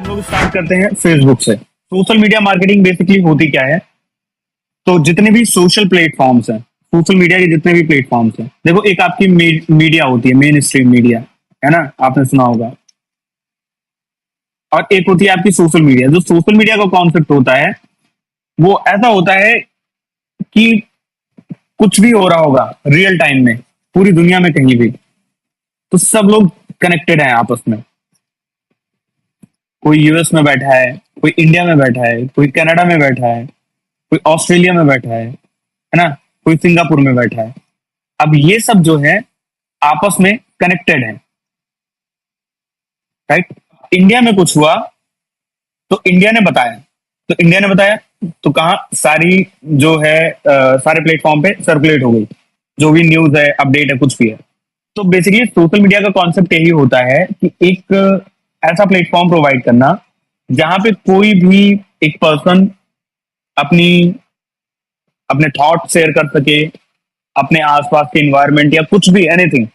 लोग स्टार्ट करते हैं फेसबुक से। सोशल मीडिया मार्केटिंग बेसिकली होती क्या है? तो जितने भी सोशल प्लेटफॉर्म्स हैं, सोशल मीडिया के जितने भी प्लेटफॉर्म्स हैं, देखो एक आपकी मीडिया होती है, मेन स्ट्रीम मीडिया, है ना, आपने सुना होगा। और एक होती है आपकी सोशल मीडिया। जो सोशल मीडिया का कॉन्सेप्ट होता है वो ऐसा होता है कि कुछ भी हो रहा होगा रियल टाइम में, पूरी दुनिया में कहीं भी, तो सब लोग कनेक्टेड हैं आपस में। कोई यूएस में बैठा है, कोई इंडिया में बैठा है, कोई कनाडा में बैठा है, कोई ऑस्ट्रेलिया में बैठा है ना, कोई सिंगापुर में बैठा है। अब ये सब जो है आपस में कनेक्टेड है, राइट। इंडिया में कुछ हुआ तो इंडिया ने बताया, तो कहाँ सारी जो है सारे प्लेटफॉर्म पे सर्कुलेट हो गई, जो भी न्यूज है, अपडेट है, कुछ भी है। तो बेसिकली सोशल मीडिया का कॉन्सेप्ट यही होता है कि एक ऐसा प्लेटफॉर्म प्रोवाइड करना जहां पे कोई भी एक पर्सन अपनी अपने थॉट शेयर कर सके, अपने आसपास के इन्वायरमेंट या कुछ भी एनीथिंग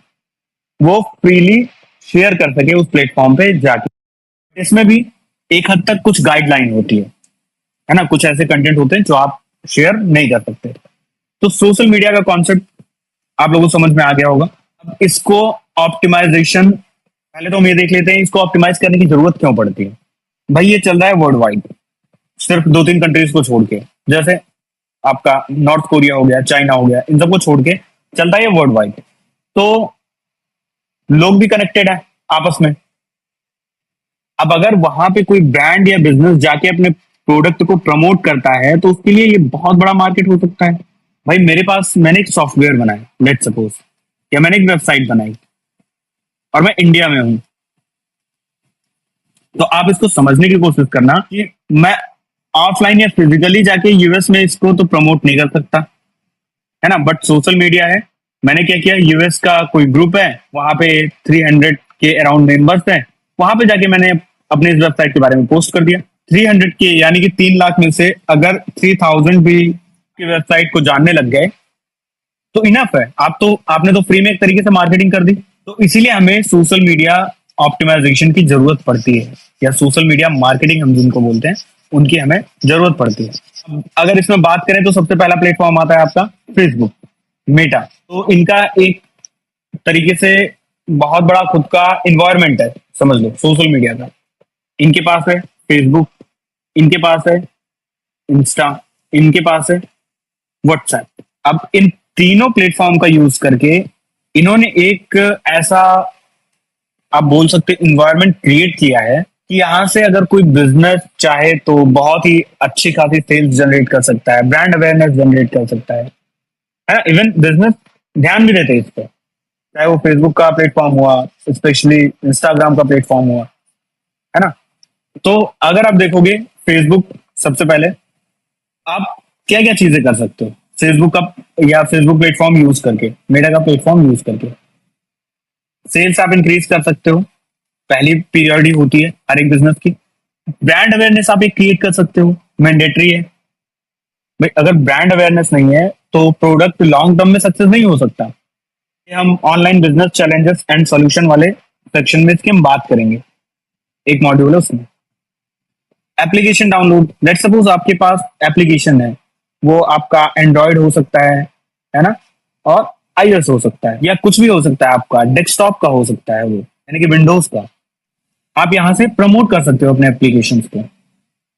वो फ्रीली शेयर कर सके उस प्लेटफॉर्म पे जाके। इसमें भी एक हद तक कुछ गाइडलाइन होती है ना, कुछ ऐसे कंटेंट होते हैं जो आप शेयर नहीं कर सकते। तो सोशल मीडिया का कॉन्सेप्ट आप लोगों को समझ में आ गया होगा। अब इसको ऑप्टिमाइजेशन, पहले तो हम ये देख लेते हैं इसको ऑप्टिमाइज करने की जरूरत क्यों पड़ती है। भाई ये चल रहा है वर्ल्ड वाइड, सिर्फ 2-3 कंट्रीज को छोड़ के, जैसे आपका नॉर्थ कोरिया हो गया, चाइना हो गया, इन सबको छोड़ के चलता है ये वर्ल्ड वाइड। तो लोग भी कनेक्टेड है आपस में। अब अगर वहां पे कोई ब्रांड या बिजनेस जाके अपने प्रोडक्ट को प्रमोट करता है तो उसके लिए ये बहुत बड़ा मार्केट हो सकता है। भाई मैंने एक सॉफ्टवेयर बनाया, लेट सपोज, या मैंने एक वेबसाइट बनाई और मैं इंडिया में हूं, तो आप इसको समझने की कोशिश करना कि मैं ऑफलाइन या फिजिकली जाके यूएस में इसको तो प्रमोट नहीं कर सकता, है ना। बट सोशल मीडिया है, मैंने क्या किया, यूएस का कोई ग्रुप है, वहां पे 300 के अराउंड मेंबर्स हैं, वहां पे जाके मैंने अपने इस वेबसाइट के बारे में पोस्ट कर दिया। 300 के यानी कि 3 लाख में से अगर 3000 भी की वेबसाइट को जानने लग गए तो इनफ है। आपने तो फ्री में एक तरीके से मार्केटिंग कर दी। तो इसीलिए हमें सोशल मीडिया ऑप्टिमाइजेशन की जरूरत पड़ती है, या सोशल मीडिया मार्केटिंग हम जिनको बोलते हैं उनकी हमें जरूरत पड़ती है। अगर इसमें बात करें तो सबसे पहला प्लेटफॉर्म आता है आपका फेसबुक, मेटा। तो इनका एक तरीके से बहुत बड़ा खुद का इन्वायरमेंट है, समझ लो, सोशल मीडिया का। इनके पास है फेसबुक, इनके पास है इंस्टा, इनके पास है व्हाट्सएप। अब इन तीनों प्लेटफॉर्म का यूज करके इन्होंने एक ऐसा, आप बोल सकते, इन्वायरमेंट क्रिएट किया है कि यहाँ से अगर कोई बिजनेस चाहे तो बहुत ही अच्छी खासी सेल्स जनरेट कर सकता है, ब्रांड अवेयरनेस जनरेट कर सकता है ना। इवन बिजनेस ध्यान भी देते हैं इस पर, चाहे वो फेसबुक का प्लेटफॉर्म हुआ, स्पेशली इंस्टाग्राम का प्लेटफॉर्म हुआ, है ना। तो अगर आप देखोगे फेसबुक, सबसे पहले आप क्या क्या चीजें कर सकते हो फेसबुक का या फेसबुक प्लेटफॉर्म यूज करके, मेटा का प्लेटफॉर्म यूज करके। सेल्स आप इंक्रीज कर सकते हो, पहली पीरियड होती है हर एक बिजनेस की। ब्रांड अवेयरनेस आप एक क्रिएट कर सकते हो, मैंडेटरी है भाई। अगर ब्रांड अवेयरनेस नहीं है तो प्रोडक्ट लॉन्ग टर्म में सक्सेस नहीं हो सकता। ये हम online business challenges and solution वाले सेक्शन में इसकी हम बात करेंगे, एक मॉड्यूल है उसमें। एप्लीकेशन डाउनलोड, लेट सपोज आपके पास एप्लीकेशन है, वो आपका एंड्रॉयड हो सकता है ना, और आईओएस हो सकता है, या कुछ भी हो सकता है, आपका डेस्कटॉप का हो सकता है, वो यानी कि विंडोज का। आप यहां से प्रमोट कर सकते हो अपने एप्लीकेशन को।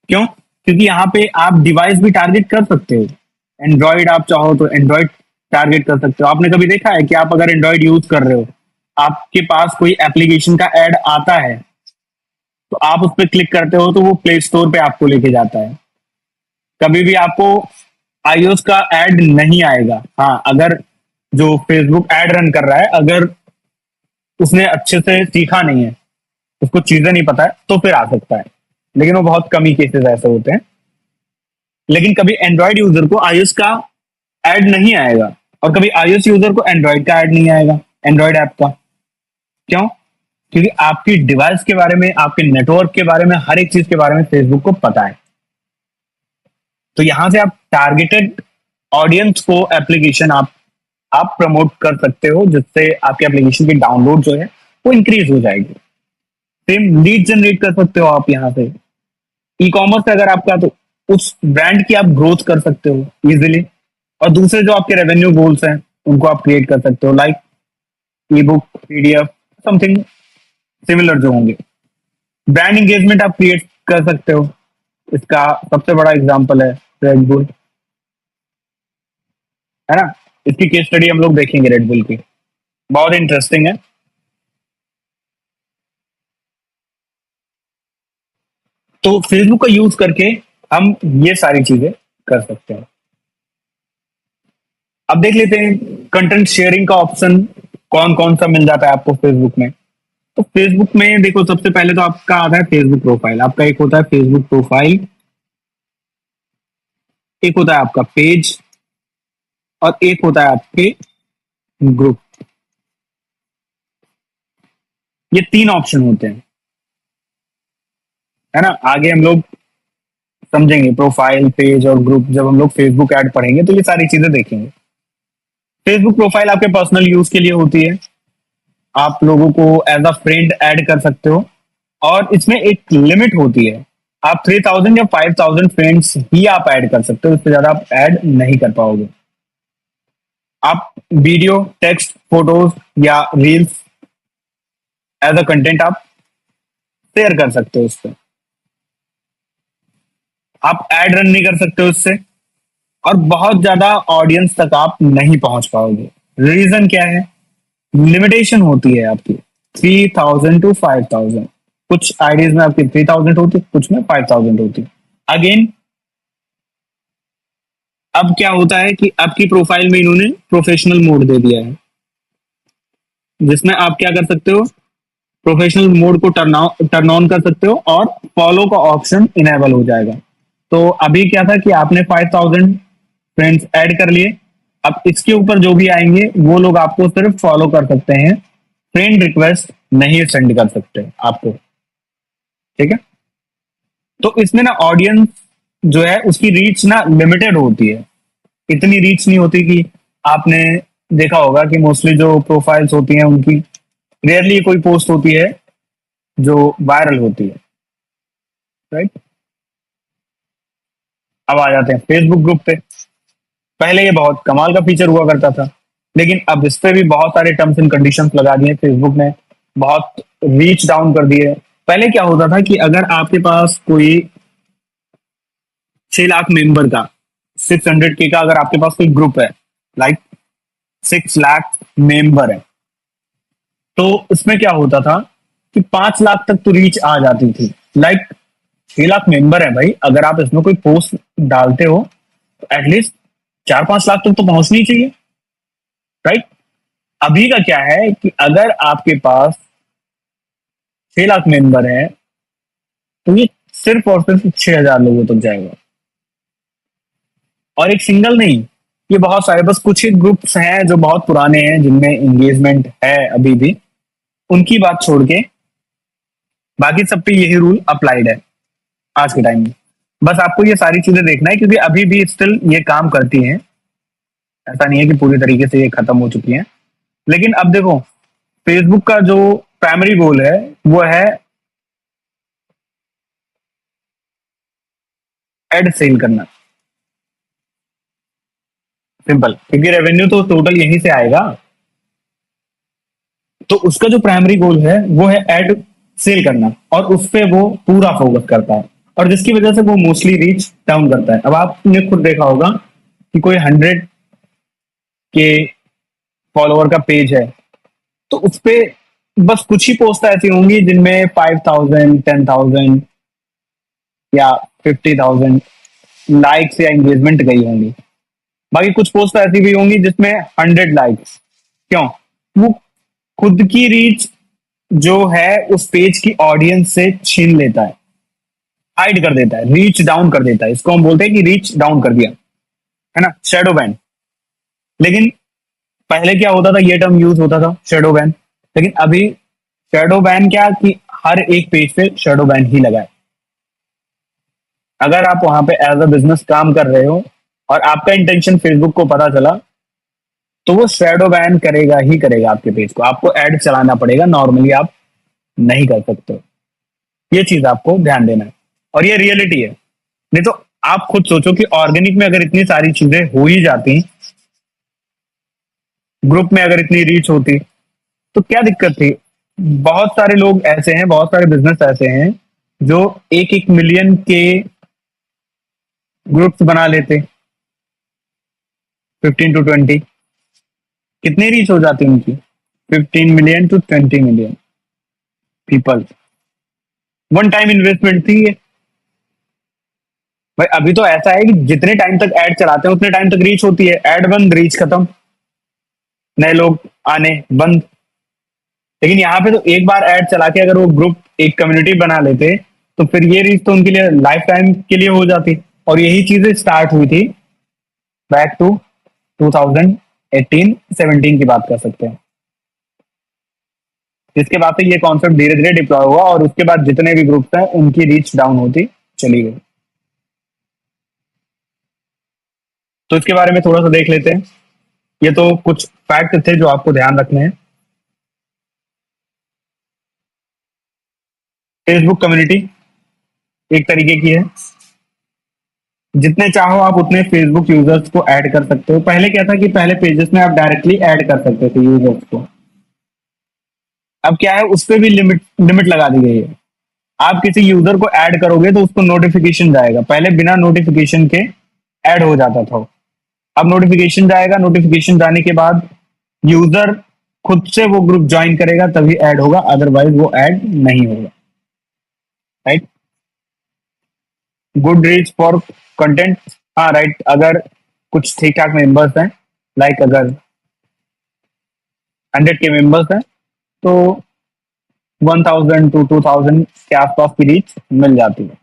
क्यों? क्योंकि यहाँ पे आप डिवाइस भी टारगेट कर सकते हो। एंड्रॉयड आप चाहो तो एंड्रॉयड टारगेट कर सकते हो। आपने कभी देखा है कि आप अगर एंड्रॉयड यूज कर रहे हो, आपके पास कोई एप्लीकेशन का एड आता है तो आप उस पर क्लिक करते हो तो वो प्ले स्टोर पे आपको लेके जाता है। कभी भी आपको आईओएस का एड नहीं आएगा। हाँ, अगर जो फेसबुक एड रन कर रहा है, अगर उसने अच्छे से सीखा नहीं है, उसको चीजें नहीं पता है, तो फिर आ सकता है, लेकिन वो बहुत कम ही केसेस ऐसे होते हैं। लेकिन कभी एंड्रॉयड यूजर को आईओएस का एड नहीं आएगा, और कभी आईओएस यूजर को एंड्रॉयड का एड नहीं आएगा, एंड्रॉयड ऐप का। क्यों? क्योंकि आपकी डिवाइस के बारे में, आपके नेटवर्क के बारे में, हर एक चीज के बारे में फेसबुक को पता है। तो यहां से आप टारगेटेड ऑडियंस को एप्लीकेशन आप प्रमोट कर सकते हो, जिससे आपके एप्लीकेशन की डाउनलोड जो है वो इंक्रीज हो जाएगी। सेम लीड जनरेट कर सकते हो आप यहाँ से। ई कॉमर्स अगर आपका, तो उस ब्रांड की आप ग्रोथ कर सकते हो इजिली। और दूसरे जो आपके रेवेन्यू गोल्स हैं उनको आप क्रिएट कर सकते हो, लाइक ई बुक, पीडीएफ, समथिंग सिमिलर जो होंगे। ब्रांड एंगेजमेंट आप क्रिएट कर सकते हो। इसका सबसे बड़ा एग्जांपल है रेड बुल, है ना। इसकी केस स्टडी हम लोग देखेंगे रेड बुल की, बहुत इंटरेस्टिंग है। तो फेसबुक का यूज करके हम ये सारी चीजें कर सकते हैं। अब देख लेते हैं कंटेंट शेयरिंग का ऑप्शन कौन कौन सा मिल जाता है आपको फेसबुक में। तो फेसबुक में देखो, सबसे पहले तो आपका आता है फेसबुक प्रोफाइल। आपका एक होता है फेसबुक प्रोफाइल, एक होता है आपका पेज, और एक होता है आपके ग्रुप। ये तीन ऑप्शन होते हैं, है ना। आगे हम लोग समझेंगे प्रोफाइल, पेज और ग्रुप। जब हम लोग फेसबुक ऐड पढ़ेंगे तो ये सारी चीजें देखेंगे। फेसबुक प्रोफाइल आपके पर्सनल यूज के लिए होती है। आप लोगों को एज अ फ्रेंड ऐड कर सकते हो, और इसमें एक लिमिट होती है। आप 3000 या 5000 फ्रेंड्स ही आप ऐड कर सकते हो, इससे ज्यादा आप ऐड नहीं कर पाओगे। आप वीडियो, टेक्स्ट, फोटोज या रील्स एज अ कंटेंट आप शेयर कर सकते हो इससे। आप ऐड रन नहीं कर सकते हो इससे, और बहुत ज्यादा ऑडियंस तक आप नहीं पहुंच पाओगे। रीजन क्या है? लिमिटेशन होती है आपकी 3000 to 5000। कुछ आईडीज में आपकी 3000 होती है, कुछ में 5000 होती है। अगेन, अब क्या होता है कि आपकी प्रोफाइल में इन्होंने प्रोफेशनल मोड दे दिया है, जिसमें आप क्या कर सकते हो, प्रोफेशनल मोड को टर्न ऑन कर सकते हो, और फॉलो का ऑप्शन इनेबल हो जाएगा। तो अभी क्या था कि आपने 5000 फ्रेंड्स ऐड कर लिए। अब इसके ऊपर जो भी आएंगे वो लोग आपको सिर्फ फॉलो कर सकते हैं, फ्रेंड रिक्वेस्ट नहीं सेंड कर सकते आपको, ठीक है। तो इसमें ना ऑडियंस जो है उसकी रीच ना लिमिटेड होती है। इतनी रीच नहीं होती कि आपने देखा होगा कि मोस्टली जो प्रोफाइल्स होती हैं उनकी रेयरली कोई पोस्ट होती है जो वायरल होती है, राइट। अब आ जाते हैं फेसबुक ग्रुप पे। पहले ये बहुत कमाल का फीचर हुआ करता था, लेकिन अब इस पे भी बहुत सारे टर्म्स एंड कंडीशंस लगा दिए फेसबुक ने, बहुत रीच डाउन कर दिए। पहले क्या होता था कि अगर आपके पास कोई 6 लाख मेंबर का, 600K का अगर आपके पास कोई ग्रुप है, लाइक 6 लाख मेंबर है, तो इसमें क्या होता था कि 5 लाख तक तो रीच आ जाती थी। लाइक 6 लाख मेंबर है भाई, अगर आप इसमें कोई पोस्ट डालते हो तो एटलीस्ट 4-5 लाख तक तो पहुंचनी चाहिए, राइट। अभी का क्या है कि अगर आपके पास 6 लाख मेंबर है तो ये सिर्फ और सिर्फ 6,000 लोगों तक जाएगा। और एक सिंगल नहीं, ये बहुत सारे, बस कुछ ही ग्रुप्स हैं जो बहुत पुराने हैं जिनमें एंगेजमेंट है अभी भी, उनकी बात छोड़ के बाकी सब पे यही रूल अप्लाइड है आज के टाइम में। बस आपको ये सारी चीजें देखना है, क्योंकि अभी भी स्टिल ये काम करती हैं। ऐसा नहीं है कि पूरी तरीके से ये खत्म हो चुकी हैं। लेकिन अब देखो, फेसबुक का जो प्राइमरी गोल है वो है एड सेल करना। सिंपल, क्योंकि रेवेन्यू तो टोटल यहीं से आएगा। तो उसका जो प्राइमरी गोल है वो है एड सेल करना, और उस पे वो पूरा फोकस करता है, और जिसकी वजह से वो मोस्टली रीच डाउन करता है। अब आपने खुद देखा होगा कि कोई 100 के फॉलोवर का पेज है, तो उस पे बस कुछ ही पोस्ट ऐसी होंगी जिनमें 5000, 10,000 या 50,000 लाइक्स या एंगेजमेंट गई होंगी। बाकी कुछ पोस्ट ऐसी भी होंगी जिसमें 100 लाइक्स। क्यों? वो खुद की रीच जो है उस पेज की ऑडियंस से छीन लेता है, हाइड कर देता है, रीच डाउन कर देता है। इसको हम बोलते हैं कि रीच डाउन कर दिया, है ना, शैडो बैन। लेकिन पहले क्या होता था, ये टर्म यूज होता था शैडो बैन। लेकिन अभी शैडो बैन क्या कि हर एक पेज पे शैडो बैन ही लगा है। अगर आप वहां पे एज अ बिजनेस काम कर रहे हो और आपका इंटेंशन फेसबुक को पता चला, तो वो शैडो बैन करेगा ही करेगा आपके पेज को। आपको ऐड चलाना पड़ेगा, नॉर्मली आप नहीं कर सकते। ये चीज आपको ध्यान देना है, और ये रियलिटी है। नहीं तो आप खुद सोचो कि ऑर्गेनिक में अगर इतनी सारी चीजें हो ही जाती, ग्रुप में अगर इतनी रीच होती, तो क्या दिक्कत थी। बहुत सारे लोग ऐसे हैं, बहुत सारे बिजनेस ऐसे हैं जो एक एक मिलियन के ग्रुप्स बना लेते, 15 to 20। कितनी रीच हो जाती उनकी, 15 million to 20 million people. One time investment थी ये। भाई अभी तो ऐसा है कि जितने टाइम तक ऐड चलाते हैं उतने टाइम तक रीच होती है, ऐड बंद रीच खत्म, नए लोग आने बंद। लेकिन यहाँ पे तो एक बार ऐड चला के अगर वो ग्रुप एक कम्युनिटी बना लेते, तो फिर ये रीच तो उनके लिए लाइफ टाइम के लिए हो जाती। और यही चीजें स्टार्ट हुई थी बैक टू 2018-17 की बात कर सकते हैं, जिसके बाद से ये कॉन्सेप्ट धीरे धीरे डिप्लॉय हुआ, और उसके बाद जितने भी ग्रुप्स हैं उनकी रीच डाउन होती चली गई। तो इसके बारे में थोड़ा सा देख लेते हैं। ये तो कुछ फैक्ट थे जो आपको ध्यान रखने हैं। फेसबुक कम्युनिटी एक तरीके की है, जितने चाहो आप उतने फेसबुक यूजर्स को ऐड कर सकते हो। पहले क्या था कि पहले पेजेस में आप डायरेक्टली ऐड कर सकते थे यूजर्स को, अब क्या है उस पर भी लिमिट लिमिट लगा दी गई है। आप किसी यूजर को ऐड करोगे तो उसको नोटिफिकेशन जाएगा, पहले बिना नोटिफिकेशन के ऐड हो जाता था। अब नोटिफिकेशन जाएगा, नोटिफिकेशन जाने के बाद यूजर खुद से वो ग्रुप ज्वाइन करेगा तभी ऐड होगा, अदरवाइज वो ऐड नहीं होगा। Right, good reach for content. हाँ राइट, अगर कुछ ठीक ठाक मेंबर्स हैं, लाइक अगर 100 के मेंबर्स हैं, तो 1000 to 2000 के आसपास की रीच मिल जाती है।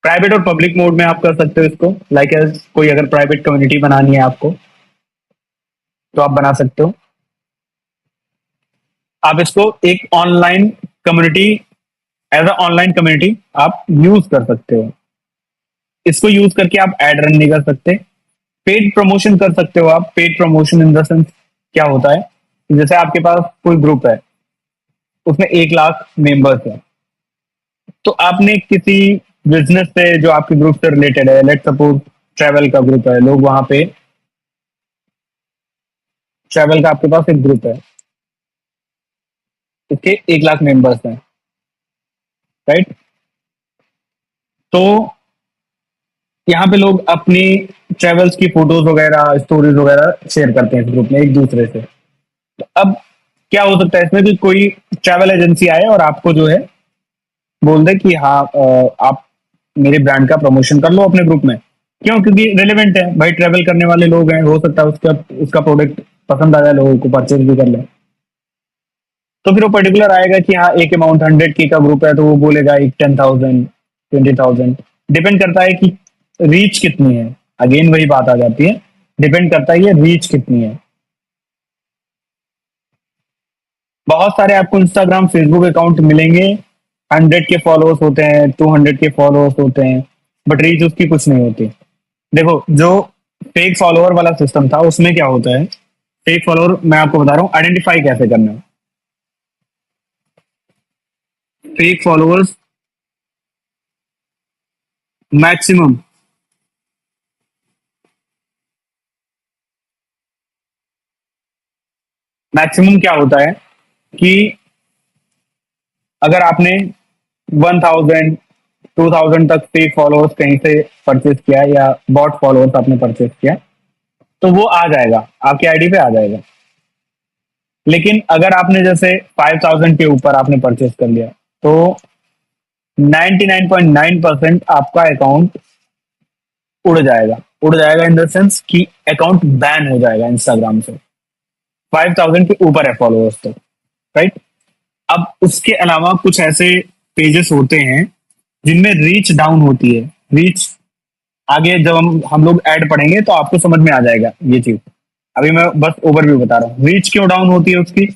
प्राइवेट और पब्लिक मोड में आप कर सकते हो इसको, लाइक कोई अगर प्राइवेट कम्युनिटी बनानी है आपको तो आप बना सकते हो। आप इसको एक online community, as a online community आप यूज कर सकते हो। इसको यूज करके आप एड रन नहीं कर सकते, पेड प्रमोशन कर सकते हो। आप paid promotion in the sense क्या होता है, जैसे आपके पास कोई ग्रुप है, उसमें 1 लाख मेंबर्स है, तो आपने किसी बिजनेस से जो आपके ग्रुप से रिलेटेड है, लेट सपोज ट्रैवल का ग्रुप है, लोग वहां पे ट्रैवल का आपके पास एक ग्रुप है, इसके 1 लाख मेंबर्स हैं, राइट। तो यहाँ पे लोग अपनी ट्रेवल्स की फोटोज वगैरह, स्टोरीज वगैरह शेयर करते हैं इस ग्रुप में एक दूसरे से। तो अब क्या हो सकता है इसमें कि कोई ट्रैवल एजेंसी आए और आपको जो है बोल दे कि हाँ आप मेरे ब्रांड का प्रमोशन कर लो अपने ग्रुप में। क्यों? क्योंकि रेलेवेंट है भाई, ट्रैवल करने वाले लोग हैं, हो सकता है उसका उसका प्रोडक्ट पसंद आ जाए, लोगों को परचेज भी कर ले। तो फिर वो पर्टिकुलर आएगा कि हाँ एक अमाउंट 100 के का ग्रुप है, तो वो बोलेगा एक 10,000, 20,000। डिपेंड करता है कि रीच कितनी है। अगेन वही बात आ जाती है, डिपेंड करता है ये रीच कितनी है। बहुत सारे आपको इंस्टाग्राम फेसबुक अकाउंट मिलेंगे, 100 के फॉलोअर्स होते हैं, 200 के फॉलोअर्स होते हैं, बट रीच उसकी कुछ नहीं होती। देखो जो फेक फॉलोअर वाला सिस्टम था उसमें क्या होता है, फेक फॉलोअर मैं आपको बता रहा हूँ आइडेंटिफाई कैसे करना है। फेक फॉलोअर्स मैक्सिमम मैक्सिमम क्या होता है कि अगर आपने 1000 2000 तक फेक फॉलोअर्स कहीं से परचेज किया या बॉट फॉलोअर्स आपने परचेज किया, तो वो आ जाएगा, आपकी आईडी पे आ जाएगा। लेकिन अगर आपने जैसे 5000 के ऊपर आपने परचेज कर लिया, तो 99.9% आपका अकाउंट उड़ जाएगा। उड़ जाएगा इन द सेंस कि अकाउंट बैन हो जाएगा इंस्टाग्राम से, 5000 के ऊपर है फॉलोअर्स तो, राइट। अब उसके अलावा कुछ ऐसे पेजेस होते हैं जिनमें रीच डाउन होती है। रीच आगे जब हम लोग ऐड पढ़ेंगे तो आपको समझ में आ जाएगा ये चीज। अभी मैं बस ओवरव्यू बता रहा हूँ रीच क्यों डाउन होती है उसकी।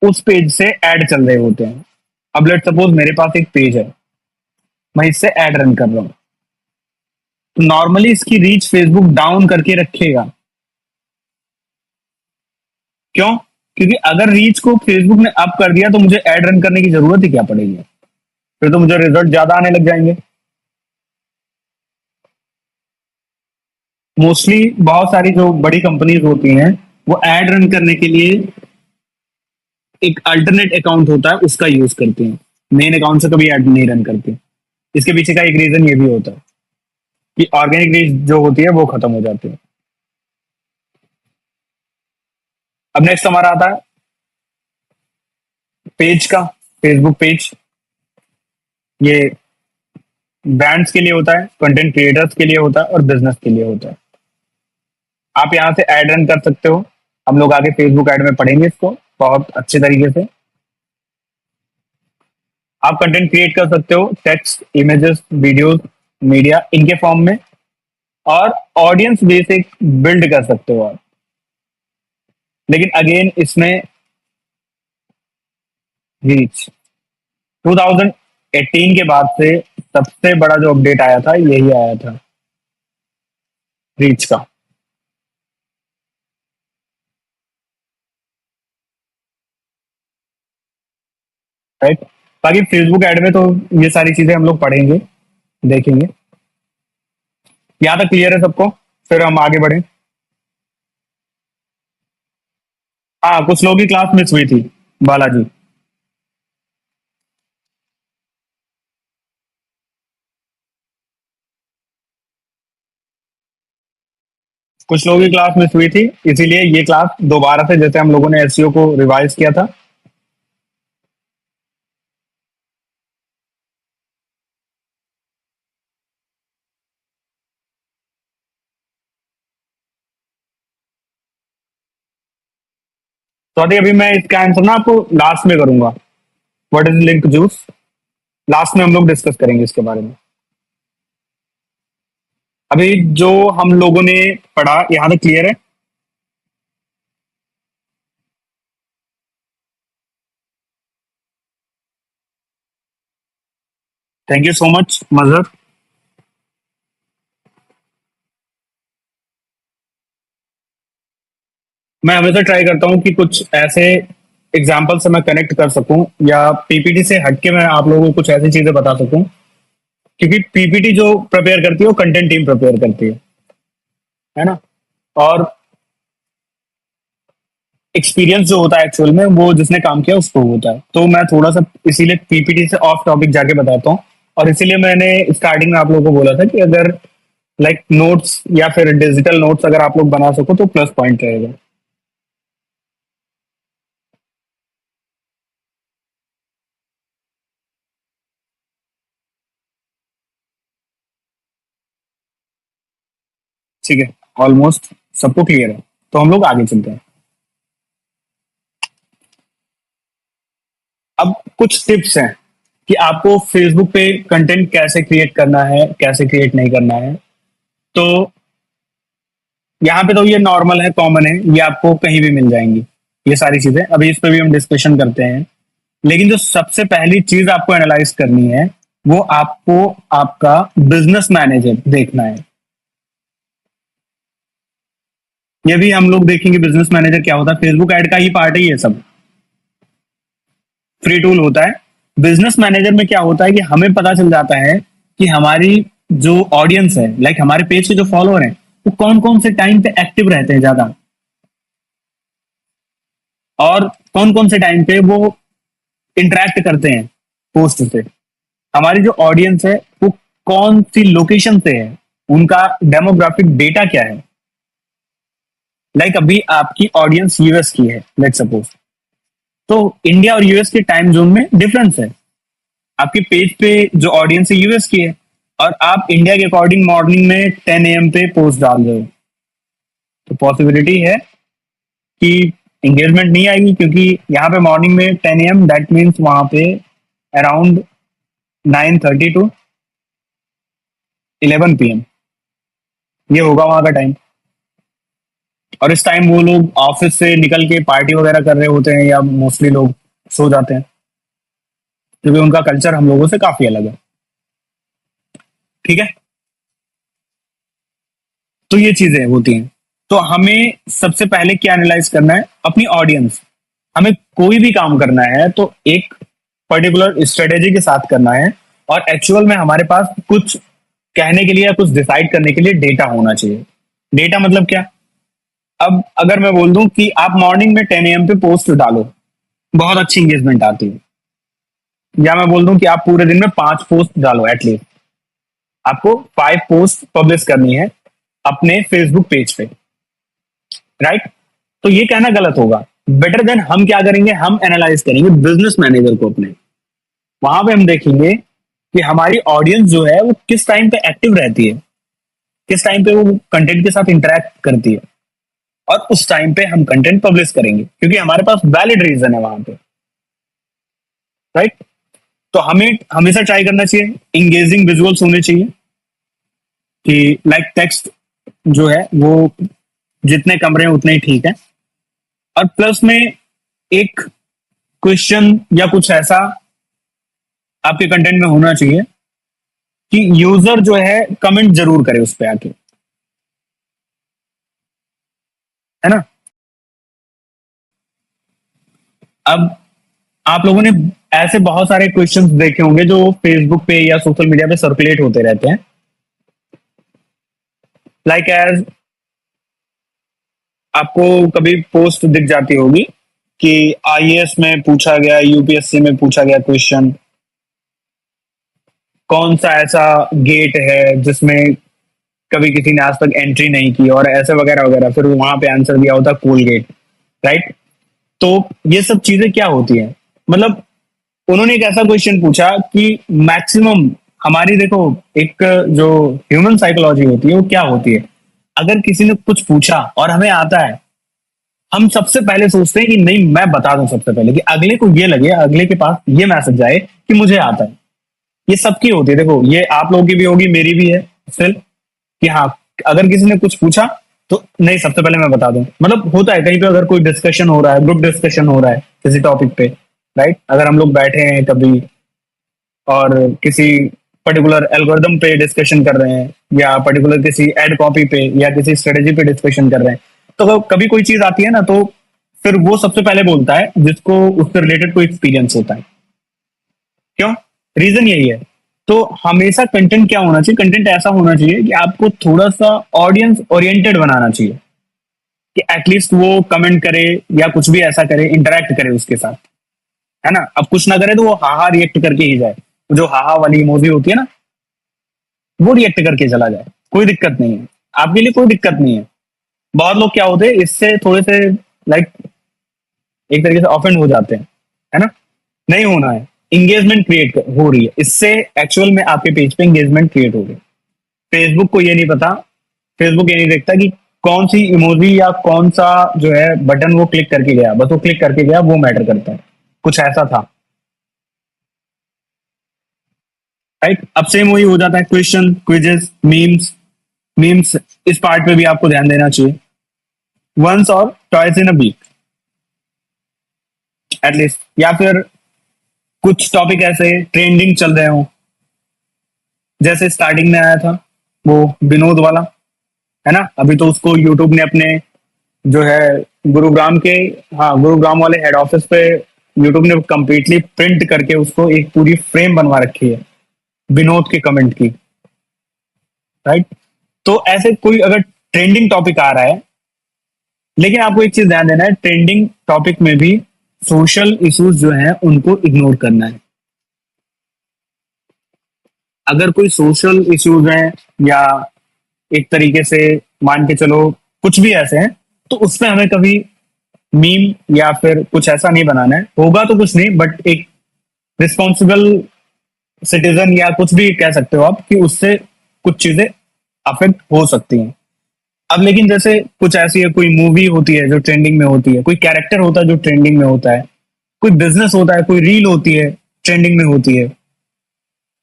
उस पेज से ऐड चल रहे होते हैं। अब लेट सपोज मेरे पास एक पेज है, मैं इससे ऐड रन कर रहा हूँ, तो नॉर्मली इसकी रीच फेसबुक डाउन करके रखेगा। क्यों? क्योंकि अगर रीच को फेसबुक ने अप कर दिया तो मुझे एड रन करने की जरूरत ही क्या पड़ेगी, फिर तो मुझे रिजल्ट ज्यादा आने लग जाएंगे। मोस्टली बहुत सारी जो बड़ी कंपनीज होती हैं वो एड रन करने के लिए एक अल्टरनेट अकाउंट होता है उसका यूज करते हैं, मेन अकाउंट से कभी एड नहीं रन करते। इसके पीछे का एक रीजन ये भी होता है कि ऑर्गेनिक रीच जो होती है वो खत्म हो जाती है। अब नेक्स्ट हमारा आता है पेज का, फेसबुक पेज। ये ब्रांड्स के लिए होता है, कंटेंट क्रिएटर्स के लिए होता है और बिजनेस के लिए होता है। आप यहाँ से एड रन कर सकते हो, हम लोग आगे फेसबुक ऐड में पढ़ेंगे इसको बहुत अच्छे तरीके से। आप कंटेंट क्रिएट कर सकते हो, टेक्स्ट, इमेजेस, वीडियोस, मीडिया इनके फॉर्म में, और ऑडियंस बेसिक बिल्ड कर सकते हो आप। लेकिन अगेन इसमें रीच 2018 के बाद से सबसे बड़ा जो अपडेट आया था यही आया था, रीच का। राइट। बाकी फेसबुक ऐड में तो ये सारी चीजें हम लोग पढ़ेंगे, देखेंगे। यहाँ तक क्लियर है सबको? फिर हम आगे बढ़े। हाँ, कुछ लोगों की क्लास मिस हुई थी, बालाजी। कुछ लोगों की क्लास मिस हुई थी, इसीलिए ये क्लास दोबारा से, जैसे हम लोगों ने एसईओ को रिवाइज किया था। सॉरी, अभी मैं इसका आंसर ना आपको लास्ट में करूंगा। What is link juice, last में हम लोग डिस्कस करेंगे इसके बारे में। अभी जो हम लोगों ने पढ़ा यहाँ तक क्लियर है? थैंक यू सो मच मजहर। मैं हमेशा ट्राई करता हूँ कि कुछ ऐसे एग्जाम्पल से मैं कनेक्ट कर सकूं, या पीपीटी से हटके मैं आप लोगों को कुछ ऐसी चीजें बता सकूं, क्योंकि पीपीटी जो प्रिपेयर करती है वो कंटेंट टीम प्रिपेयर करती है ना। और एक्सपीरियंस जो होता है एक्चुअल में वो जिसने काम किया उसको होता है, तो मैं थोड़ा सा इसीलिए पीपीटी से ऑफ टॉपिक जाके बताता हूँ। और इसीलिए मैंने स्टार्टिंग में आप लोगों को बोला था कि अगर लाइक नोट्स या फिर डिजिटल नोट्स अगर आप लोग बना सको तो प्लस पॉइंट रहेगा। ठीक है, ऑलमोस्ट सबको क्लियर है, तो हम लोग आगे चलते हैं। अब कुछ टिप्स हैं कि आपको फेसबुक पे कंटेंट कैसे क्रिएट करना है, कैसे क्रिएट नहीं करना है। तो यहाँ पे तो ये नॉर्मल है, कॉमन है, ये आपको कहीं भी मिल जाएंगी ये सारी चीजें, अभी इस पे भी हम डिस्कशन करते हैं। लेकिन जो सबसे पहली चीज आपको एनालाइज करनी है वो आपको आपका बिजनेस मैनेजर देखना है। ये भी हम लोग देखेंगे बिजनेस मैनेजर क्या होता है, फेसबुक ऐड का ही पार्ट है ये सब, फ्री टूल होता है। बिजनेस मैनेजर में क्या होता है कि हमें पता चल जाता है कि हमारी जो ऑडियंस है, लाइक हमारे पेज के जो फॉलोअर हैं, वो कौन कौन से टाइम पे एक्टिव रहते हैं ज्यादा, और कौन कौन से टाइम पे वो इंटरेक्ट करते हैं पोस्ट से। हमारी जो ऑडियंस है वो कौन सी लोकेशन से है, उनका डेमोग्राफिक डेटा क्या है। लाइक अभी आपकी ऑडियंस यूएस की है लेट्स सपोज, तो इंडिया और यूएस के टाइम जोन में डिफरेंस है। आपके पेज पे जो ऑडियंस है यूएस की है, और आप इंडिया के अकॉर्डिंग मॉर्निंग में 10 AM पे पोस्ट डाल रहे हो, तो पॉसिबिलिटी है कि एंगेजमेंट नहीं आएगी, क्योंकि यहाँ पे मॉर्निंग में 10 AM दैट मीन्स वहां पे अराउंड 9:30 to 11 PM ये होगा वहां का टाइम। और इस टाइम वो लोग ऑफिस से निकल के पार्टी वगैरह कर रहे होते हैं, या मोस्टली लोग सो जाते हैं, क्योंकि उनका कल्चर हम लोगों से काफी अलग है। ठीक है, तो ये चीजें होती हैं। तो हमें सबसे पहले क्या एनालाइज करना है, अपनी ऑडियंस। हमें कोई भी काम करना है तो एक पर्टिकुलर स्ट्रेटेजी के साथ करना है, और एक्चुअल में हमारे पास कुछ कहने के लिए या कुछ डिसाइड करने के लिए डेटा होना चाहिए। डेटा मतलब क्या? अब अगर मैं बोल दूं कि आप मॉर्निंग में 10 AM पे पोस्ट डालो, बहुत अच्छी इंगेजमेंट आती है। या मैं बोल दूं कि आप पूरे दिन में 5 पोस्ट डालो, एटलीस्ट आपको 5 पोस्ट पब्लिश करनी है अपने फेसबुक पेज पे, राइट? तो ये कहना गलत होगा। बेटर देन हम क्या करेंगे, हम एनालाइज करेंगे बिजनेस मैनेजर को अपने, वहां पे हम देखेंगे कि हमारी ऑडियंस जो है वो किस टाइम पे एक्टिव रहती है, किस टाइम पे वो कंटेंट के साथ इंटरेक्ट करती है, और उस टाइम पे हम कंटेंट पब्लिश करेंगे, क्योंकि हमारे पास वैलिड रीजन है वहां पे, राइट? तो हमें हमेशा ट्राई करना चाहिए इंगेजिंग विजुअल्स होने चाहिए, कि लाइक टेक्स्ट जो है वो जितने कम रहे उतने ही ठीक है, और प्लस में एक क्वेश्चन या कुछ ऐसा आपके कंटेंट में होना चाहिए कि यूजर जो है कमेंट जरूर करे उस पे आके, है ना? अब आप लोगों ने ऐसे बहुत सारे क्वेश्चंस देखे होंगे जो फेसबुक पे या सोशल मीडिया पे सर्कुलेट होते रहते हैं, लाइक एज आपको कभी पोस्ट दिख जाती होगी कि आईएएस में पूछा गया, यूपीएससी में पूछा गया क्वेश्चन, कौन सा ऐसा गेट है जिसमें कभी किसी ने आज तक एंट्री नहीं की, और ऐसे वगैरह वगैरह, फिर वहां पे आंसर दिया होता कोलगेट, राइट? तो ये सब चीजें क्या होती हैं, मतलब उन्होंने एक ऐसा क्वेश्चन पूछा कि मैक्सिमम हमारी देखो एक जो ह्यूमन साइकोलॉजी होती है वो क्या होती है, अगर किसी ने कुछ पूछा और हमें आता है, हम सबसे पहले सोचते हैं कि नहीं मैं बता दूं सबसे पहले, कि अगले को ये लगे, अगले के पास ये मैसेज जाए कि मुझे आता है। ये सबकी होती है, देखो ये आप लोगों की भी होगी, मेरी भी है फिर, कि हाँ अगर किसी ने कुछ पूछा तो नहीं सबसे पहले मैं बता दूं, मतलब होता है कहीं पे अगर कोई डिस्कशन हो रहा है, ग्रुप डिस्कशन हो रहा है किसी टॉपिक पे, राइट? अगर हम लोग बैठे हैं कभी और किसी पर्टिकुलर एल्गोरिदम पे डिस्कशन कर रहे हैं, या पर्टिकुलर किसी एड कॉपी पे या किसी स्ट्रेटेजी पे डिस्कशन कर रहे हैं, तो कभी कोई चीज आती है ना, तो फिर वो सबसे पहले बोलता है जिसको उससे रिलेटेड कोई एक्सपीरियंस होता है। क्यों? रीजन यही है। तो हमेशा कंटेंट क्या होना चाहिए, कंटेंट ऐसा होना चाहिए कि आपको थोड़ा सा ऑडियंस ओरिएंटेड बनाना चाहिए, कि एटलीस्ट वो कमेंट करे या कुछ भी ऐसा करे, इंटरेक्ट करे उसके साथ, है ना? अब कुछ ना करे तो वो हाहा रिएक्ट करके ही जाए, जो हाहा वाली इमोजी होती है ना, वो रिएक्ट करके चला जाए, कोई दिक्कत नहीं है, आपके लिए कोई दिक्कत नहीं है। बहुत लोग क्या होते हैं इससे थोड़े से लाइक एक तरीके से ऑफेंड हो जाते हैं, है ना? नहीं होना है, इंगेजमेंट क्रिएट हो रही है इससे, एक्चुअल में आपके पेज पे इंगेजमेंट क्रिएट हो गई। फेसबुक को ये नहीं पता, फेसबुक ये नहीं देखता कि कौन सी इमोजी या कौन सा जो है बटन वो क्लिक करके गया, बस वो क्लिक करके गया, वो मैटर करता है। कुछ ऐसा था, राइट? अब सेम वही हो जाता है, क्वेश्चन, क्विजेस, मीम्स। मीम्स इस पार्ट पे भी आपको ध्यान देना चाहिए, वंस और twice in a week at least, या फिर कुछ टॉपिक ऐसे ट्रेंडिंग चल रहे हो, जैसे स्टार्टिंग में आया था वो विनोद वाला, है ना? अभी तो उसको यूट्यूब ने अपने जो है गुरुग्राम के, हाँ गुरुग्राम वाले हेड ऑफिस पे यूट्यूब ने कंप्लीटली प्रिंट करके उसको एक पूरी फ्रेम बनवा रखी है विनोद के कमेंट की, राइट? तो ऐसे कोई अगर ट्रेंडिंग टॉपिक आ रहा है, लेकिन आपको एक चीज ध्यान देना है, ट्रेंडिंग टॉपिक में भी सोशल इश्यूज जो हैं उनको इग्नोर करना है। अगर कोई सोशल इश्यूज हैं या एक तरीके से मान के चलो कुछ भी ऐसे हैं, तो उसमें हमें कभी मीम या फिर कुछ ऐसा नहीं बनाना है, होगा तो कुछ नहीं, बट एक रिस्पॉन्सिबल सिटीजन या कुछ भी कह सकते हो आप, कि उससे कुछ चीजें अफेक्ट हो सकती हैं। अब लेकिन जैसे कुछ ऐसी है, कोई मूवी होती है जो ट्रेंडिंग में होती है, कोई कैरेक्टर होता है जो ट्रेंडिंग में होता है, कोई बिजनेस होता है, कोई रील होती है ट्रेंडिंग में होती है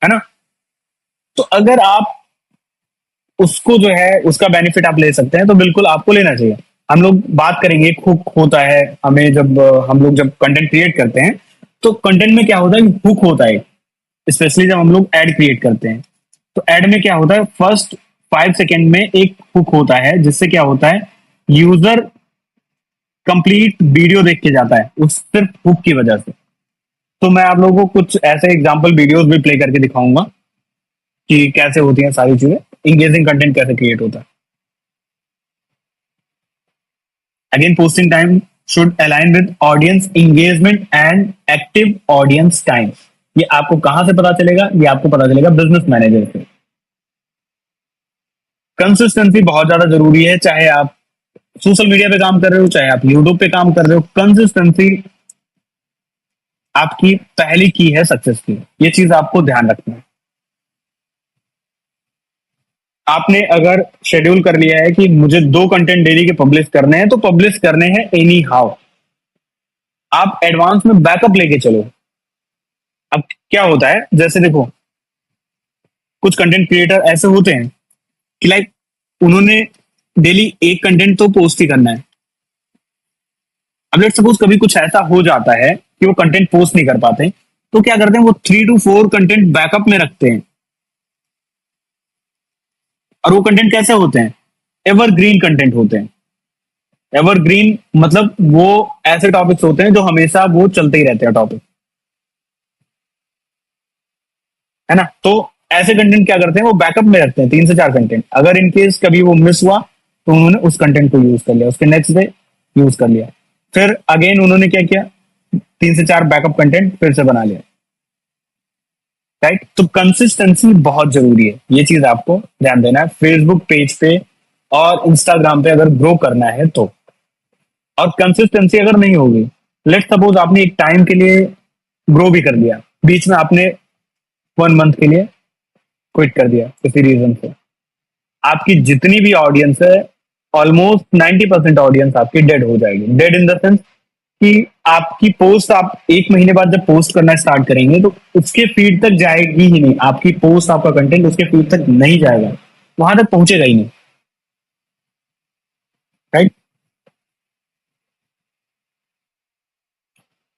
ना? तो अगर आप उसको जो है उसका बेनिफिट आप ले सकते हैं तो बिल्कुल आपको लेना चाहिए। हम लोग बात करेंगे, एक हुक होता है हमें, जब हम लोग जब कंटेंट क्रिएट करते हैं तो कंटेंट में क्या होता है, हुक होता है, स्पेशली जब हम लोग एड क्रिएट करते हैं। तो एड में क्या होता है, फर्स्ट 5 सेकेंड में एक हुक होता है, जिससे क्या होता है यूजर कंप्लीट वीडियो देख के जाता है उस सिर्फ हुक की वजह से। तो मैं आप लोगों को कुछ ऐसे एग्जांपल वीडियोस भी प्ले करके दिखाऊंगा कि कैसे होती हैं सारी चीजें, इंगेजिंग कंटेंट कैसे क्रिएट होता है। Again, posting time should align with audience engagement and active audience time. ये आपको कहां से पता चलेगा? ये आपको पता चलेगा बिजनेस मैनेजर से। कंसिस्टेंसी बहुत ज्यादा जरूरी है, चाहे आप सोशल मीडिया पे काम कर रहे हो, चाहे आप यूट्यूब पे काम कर रहे हो। कंसिस्टेंसी आपकी पहली की है सक्सेस की, ये चीज आपको ध्यान रखना है। आपने अगर शेड्यूल कर लिया है कि मुझे 2 कंटेंट डेली के पब्लिश करने हैं, तो पब्लिश करने हैं एनी हाउ। आप एडवांस में बैकअप लेके चलो। अब क्या होता है, जैसे देखो, कुछ कंटेंट क्रिएटर ऐसे होते हैं कि लाइक उन्होंने डेली एक कंटेंट तो पोस्ट ही करना है। अब लेट्स सपोज कभी कुछ ऐसा हो जाता है कि वो कंटेंट पोस्ट नहीं कर पाते, तो क्या करते हैं, वो 3 to 4 कंटेंट बैकअप में रखते हैं। और वो कंटेंट कैसे होते हैं? एवरग्रीन कंटेंट होते हैं। एवरग्रीन मतलब वो ऐसे टॉपिक्स होते हैं जो हमेशा वो चलते ही रहते हैं टॉपिक, है ना। तो ऐसे कंटेंट क्या करते हैं, वो बैकअप में रखते हैं 3 से 4 कंटेंट। अगर इनकेस कभी वो मिस हुआ तो उन्होंने उस कंटेंट को यूज कर लिया, उसके नेक्स्ट डे यूज कर लिया, फिर अगेन उन्होंने क्या किया, 3 से 4 बैकअप कंटेंट फिर से बना लिया। राइट, तो कंसिस्टेंसी बहुत जरूरी है, ये चीज आपको ध्यान देना है फेसबुक पेज पे और इंस्टाग्राम पे अगर ग्रो करना है तो। और कंसिस्टेंसी अगर नहीं होगी, लेट सपोज आपने एक टाइम के लिए ग्रो भी कर लिया, बीच में आपने 1 मंथ के लिए क्विट कर दिया किसी रीजन से, आपकी जितनी भी ऑडियंस है, ऑलमोस्ट 90% ऑडियंस आपकी डेड हो जाएगी। डेड इन द सेंस कि आपकी पोस्ट आप 1 महीने बाद जब पोस्ट करना स्टार्ट करेंगे तो उसके फीड तक जाएगी ही नहीं, आपकी पोस्ट, आपका कंटेंट उसके फीड तक नहीं जाएगा, वहां तक पहुंचेगा ही नहीं। राइट,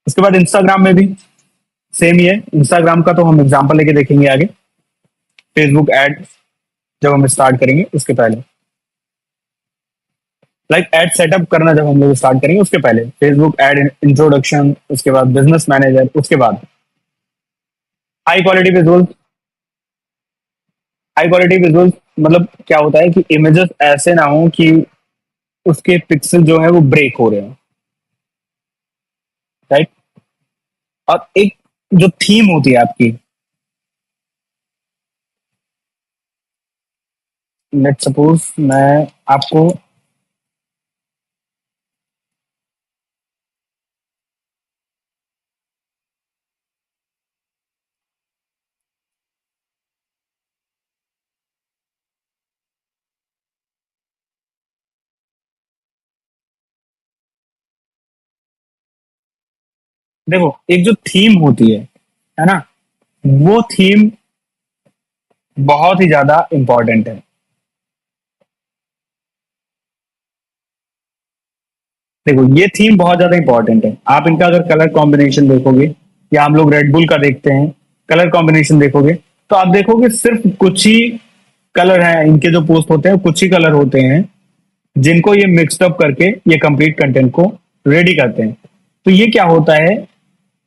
उसके बाद इंस्टाग्राम में भी सेम ही है। इंस्टाग्राम का तो हम एग्जांपल लेके देखेंगे आगे, फेसबुक एड जब हम स्टार्ट करेंगे उसके पहले, लाइक एड सेटअप करना जब हम लोग स्टार्ट करेंगे उसके पहले फेसबुक एड इंट्रोडक्शन, उसके बाद बिजनेस मैनेजर, उसके बाद high quality visual. High quality visual मतलब क्या होता है कि इमेजेस ऐसे ना हो कि उसके पिक्सल जो है वो ब्रेक हो रहे हैं। राइट, और एक जो थीम होती है आपकी, लेट सपोज मैं आपको देखो, एक जो थीम होती है ना, वो थीम बहुत ही ज्यादा इंपॉर्टेंट है। देखो, ये थीम बहुत ज्यादा इंपॉर्टेंट है। आप इनका अगर कलर कॉम्बिनेशन देखोगे, या हम लोग रेडबुल का देखते हैं कलर कॉम्बिनेशन देखोगे, तो आप देखोगे सिर्फ कुछ ही कलर हैं इनके जो पोस्ट होते हैं, कुछ ही कलर होते हैं जिनको ये मिक्सड अप करके ये कंप्लीट कंटेंट को रेडी करते हैं। तो ये क्या होता है,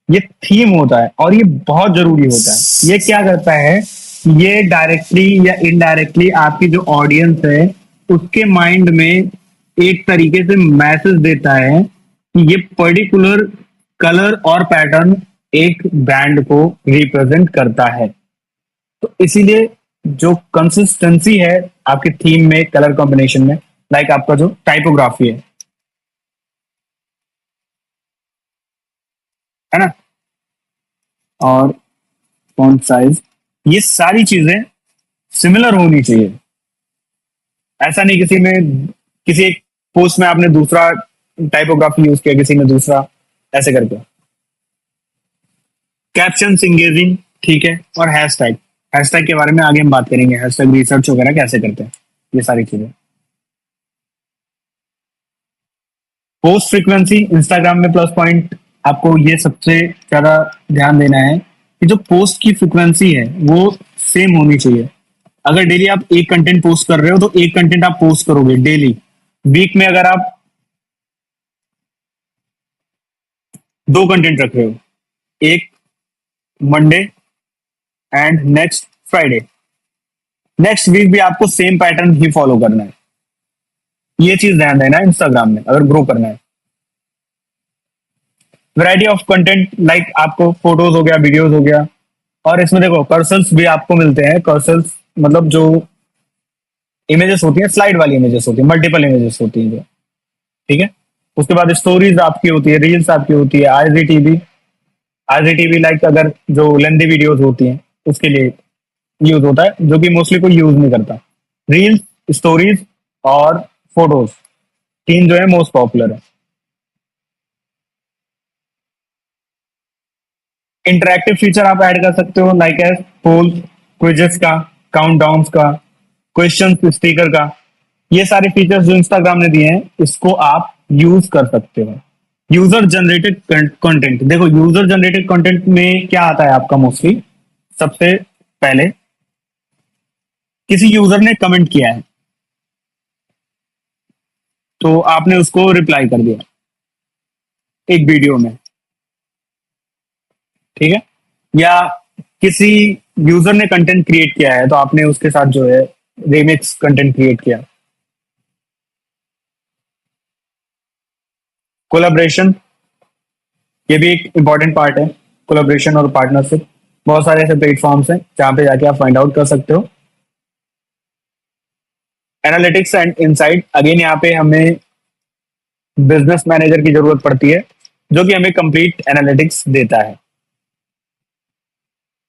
ये थीम होता है और ये बहुत जरूरी होता है। ये क्या करता है, ये डायरेक्टली या इनडायरेक्टली आपकी जो ऑडियंस है उसके माइंड में एक तरीके से मैसेज देता है कि ये पर्टिकुलर कलर और पैटर्न एक ब्रांड को रिप्रेजेंट करता है। तो इसीलिए जो कंसिस्टेंसी है आपकी थीम में, कलर कॉम्बिनेशन में, लाइक आपका जो टाइपोग्राफी है ना, और फॉन्ट साइज, ये सारी चीजें सिमिलर होनी चाहिए। ऐसा नहीं किसी में, किसी एक पोस्ट में आपने दूसरा टाइपोग्राफी यूज किया, किसी में दूसरा, ऐसे करके। कैप्शन इंगेजिंग, ठीक है, और हैशटैग। हैशटैग के बारे में आगे हम बात करेंगे, हैशटैग रिसर्च वगैरह कैसे करते हैं, ये सारी चीजें। पोस्ट फ्रीक्वेंसी, इंस्टाग्राम में प्लस पॉइंट आपको ये सबसे ज्यादा ध्यान देना है कि जो पोस्ट की फ्रीक्वेंसी है वो सेम होनी चाहिए। अगर डेली आप एक कंटेंट पोस्ट कर रहे हो तो एक कंटेंट आप पोस्ट करोगे डेली। वीक में अगर आप दो कंटेंट रख रहे हो, एक Monday and next Friday, next week भी आपको सेम पैटर्न ही फॉलो करना है। ये चीज ध्यान देना है इंस्टाग्राम में अगर ग्रो करना है। वैरायटी ऑफ कंटेंट लाइक आपको फोटोज हो गया, वीडियोस हो गया, और इसमें देखो कर्सल्स भी आपको मिलते हैं। कर्सल्स मतलब जो इमेजेस होती हैं, स्लाइड वाली इमेजेस होती है, मल्टीपल इमेजेस होती हैं जो, ठीक है। उसके बाद स्टोरीज आपकी होती है, रील्स आपकी होती है, आईजीटीवी। आईजीटीवी लाइक अगर जो लेंथी वीडियोस होती हैं उसके लिए यूज होता है, जो कि मोस्टली कोई यूज नहीं करता। रील्स, स्टोरीज और फोटोज, तीन जो है मोस्ट पॉपुलर है। इंटरैक्टिव फीचर आप ऐड कर सकते हो लाइक एज पोल, क्विजेस का, काउंटडाउन्स का, क्वेश्चन स्टिकर का। ये सारे फीचर्स जो इंस्टाग्राम ने दिए हैं इसको आप यूज कर सकते हो। यूजर जनरेटेड कंटेंट, देखो यूजर जनरेटेड कंटेंट में क्या आता है आपका मोस्टली, सबसे पहले किसी यूजर ने कमेंट किया है तो आपने उसको रिप्लाई कर दिया एक वीडियो में, ठीक है। या किसी यूजर ने कंटेंट क्रिएट किया है तो आपने उसके साथ जो है रिमिक्स कंटेंट क्रिएट किया। कोलाब्रेशन, ये भी एक इंपॉर्टेंट पार्ट है। कोलाब्रेशन और पार्टनरशिप, बहुत सारे ऐसे प्लेटफॉर्म्स हैं जहां पे जाके आप फाइंड आउट कर सकते हो। एनालिटिक्स एंड इनसाइट, अगेन यहाँ पे हमें बिजनेस मैनेजर की जरूरत पड़ती है जो कि हमें कंप्लीट एनालिटिक्स देता है।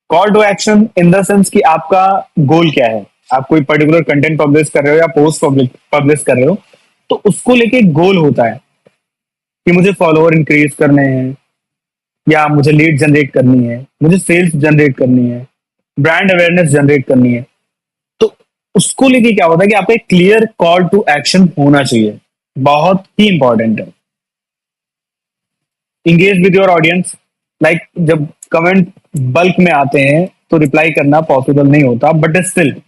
Call to action in the sense कि आपका गोल क्या है, आप कोई पर्टिकुलर कंटेंट पब्लिश कर रहे हो या पोस्ट पब्लिश कर रहे हो तो उसको लेके गोल होता है कि मुझे फॉलोअर इंक्रीज करने हैं, या मुझे लीड जनरेट करनी है, मुझे सेल्स जनरेट करनी है, ब्रांड अवेयरनेस जनरेट करनी है। तो उसको लेके क्या होता है कि आपका एक क्लियर कॉल टू एक्शन होना चाहिए, बहुत ही इंपॉर्टेंट है। Engage with your audience, like जब कमेंट बल्क में आते हैं तो रिप्लाई करना पॉसिबल नहीं होता, बट स्टिल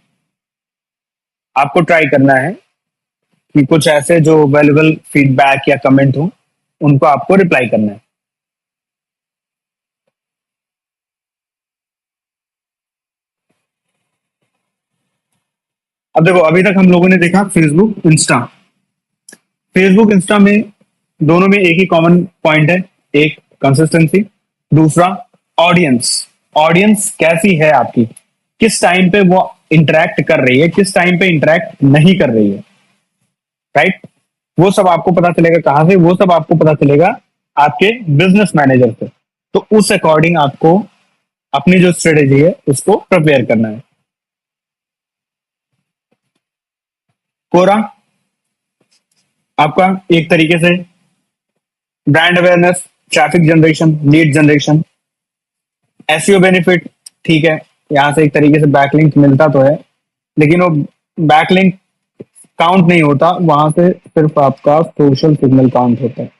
आपको ट्राई करना है कि कुछ ऐसे जो वैल्यूबल फीडबैक या कमेंट हो उनको आपको रिप्लाई करना है। अब देखो अभी तक हम लोगों ने देखा फेसबुक इंस्टा। फेसबुक इंस्टा में दोनों में एक ही कॉमन पॉइंट है, एक कंसिस्टेंसी, दूसरा ऑडियंस। ऑडियंस कैसी है आपकी, किस टाइम पे वो इंटरेक्ट कर रही है, किस टाइम पे इंटरेक्ट नहीं कर रही है, राइट। वो सब आपको पता चलेगा कहां से, वो सब आपको पता चलेगा आपके बिजनेस मैनेजर से। तो उस अकॉर्डिंग आपको अपनी जो स्ट्रेटेजी है उसको प्रिपेयर करना है। कोरा आपका एक तरीके से brand awareness, traffic generation, lead generation, SEO benefit, ठीक है। यहां से एक तरीके से बैकलिंक मिलता तो है, लेकिन वो बैकलिंक काउंट नहीं होता, वहां से सिर्फ आपका सोशल सिग्नल काउंट होता है।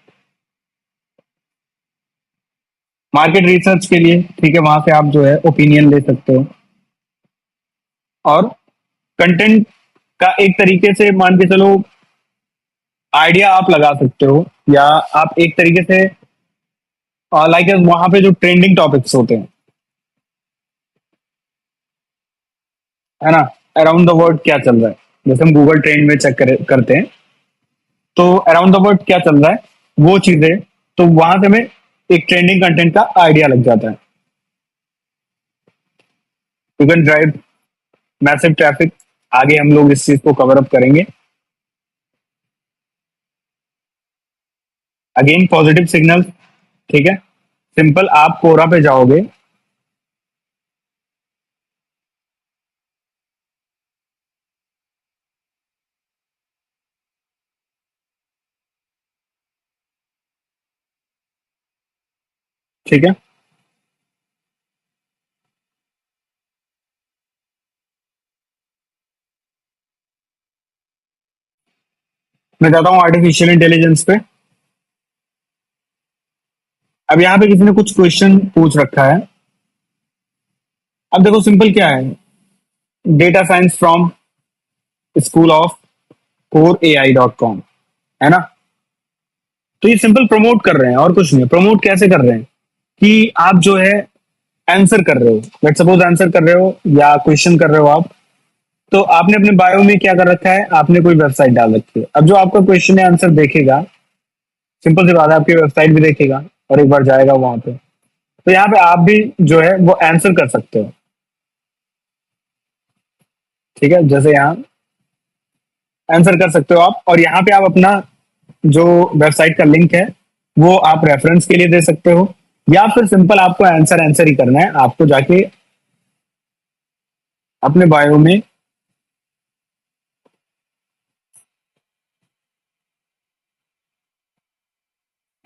मार्केट रिसर्च के लिए, ठीक है, वहां से आप जो है ओपिनियन ले सकते हो। और कंटेंट का एक तरीके से मान के चलो आइडिया आप लगा सकते हो, या आप एक तरीके से लाइक वहां पे जो ट्रेंडिंग टॉपिक्स होते हैं, है ना, अराउंड द वर्ल्ड क्या चल रहा है, जैसे हम गूगल ट्रेंड में चेक करते हैं तो अराउंड द वर्ल्ड क्या चल रहा है वो चीजें, तो वहां से हमें एक ट्रेंडिंग कंटेंट का आइडिया लग जाता है। You can drive massive traffic, आगे हम लोग इस चीज को कवर अप करेंगे। अगेन पॉजिटिव सिग्नल, ठीक है, सिंपल आप कोरा पे जाओगे, ठीक है। मैं जाता हूँ आर्टिफिशियल इंटेलिजेंस पे। अब यहाँ पे किसी ने कुछ क्वेश्चन पूछ रखा है। अब देखो सिंपल क्या है, data science from school of core AI.com, है ना। तो ये सिंपल प्रमोट कर रहे हैं और कुछ नहीं। प्रमोट कैसे कर रहे हैं कि आप जो है आंसर कर रहे हो, लेट सपोज आंसर कर रहे हो या क्वेश्चन कर रहे हो आप, तो आपने अपने बायो में क्या कर रखा है, आपने कोई वेबसाइट डाल रखी है। अब जो आपका क्वेश्चन है आंसर देखेगा, सिंपल सी बात है, आपकी वेबसाइट भी देखेगा और एक बार जाएगा वहां पे। तो यहाँ पे आप भी जो है वो आंसर कर सकते हो। ठीक है, जैसे यहाँ आंसर कर सकते हो आप, और यहाँ पे आप अपना जो वेबसाइट का लिंक है वो आप रेफरेंस के लिए दे सकते हो, या फिर सिंपल आपको आंसर आंसर ही करना है। आपको जाके अपने बायो में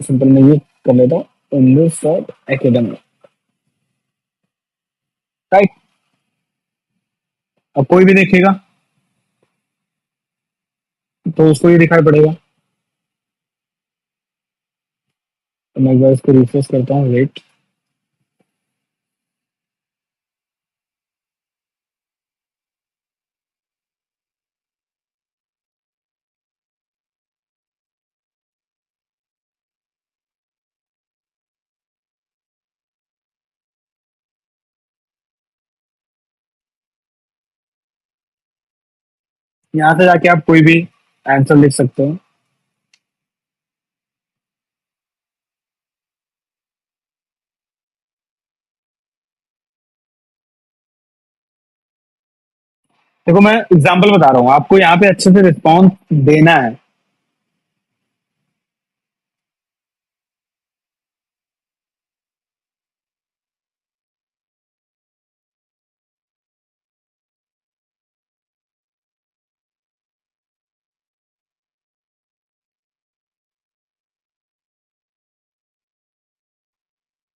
सिंपल मैं ये कर लेता हूँ, इन दिस एकेडमी, राइट। अब कोई भी देखेगा तो उसको ये दिखाई पड़ेगा। तो मैं एक बार इसको रिफ्रेश करता हूँ, वेट। यहाँ से जाके आप कोई भी आंसर लिख सकते हो। देखो मैं एग्जांपल बता रहा हूँ आपको, यहाँ पे अच्छे से रिस्पॉन्स देना है।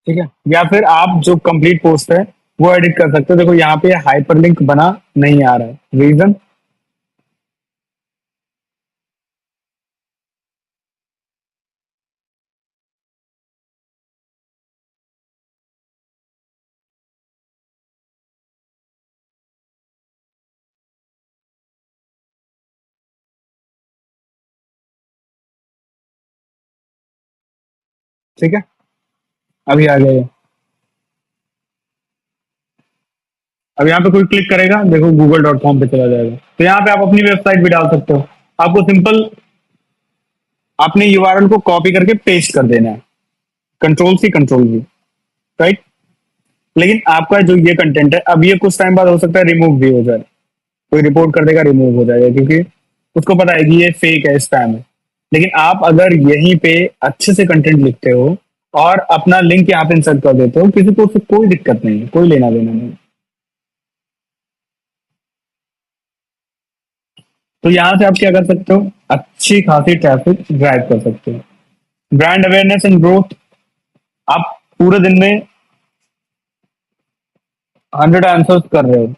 ठीक है, या फिर आप जो कंप्लीट पोस्ट है वो एडिट कर सकते हो। देखो यहाँ पे हाइपरलिंक बना नहीं आ रहा है, रीजन। ठीक है, अभी आ गया ये। अब यहाँ पे कोई क्लिक करेगा, देखो google.com पे चला जाएगा। तो यहाँ पे आप अपनी वेबसाइट भी डाल सकते हो। आपको सिंपल अपने यूआरएल को कॉपी करके पेस्ट कर देना है, control C control V, right. लेकिन आपका जो ये कंटेंट है, अब ये कुछ टाइम बाद हो सकता है रिमूव भी हो जाए, कोई रिपोर्ट कर देगा, रिमूव हो जाएगा, क्योंकि उसको पता है कि ये फेक है, स्पैम है। लेकिन आप अगर यहीं पे अच्छे से कंटेंट लिखते हो और अपना लिंक यहाँ पे इंसर्ट कर देते हो, किसी को उससे कोई दिक्कत नहीं है, कोई लेना देना नहीं। तो यहां से आप क्या कर सकते हो, अच्छी खासी ट्रैफिक ड्राइव कर सकते हो। ब्रांड अवेयरनेस एंड ग्रोथ, आप पूरे दिन में 100 आंसर्स कर रहे हो,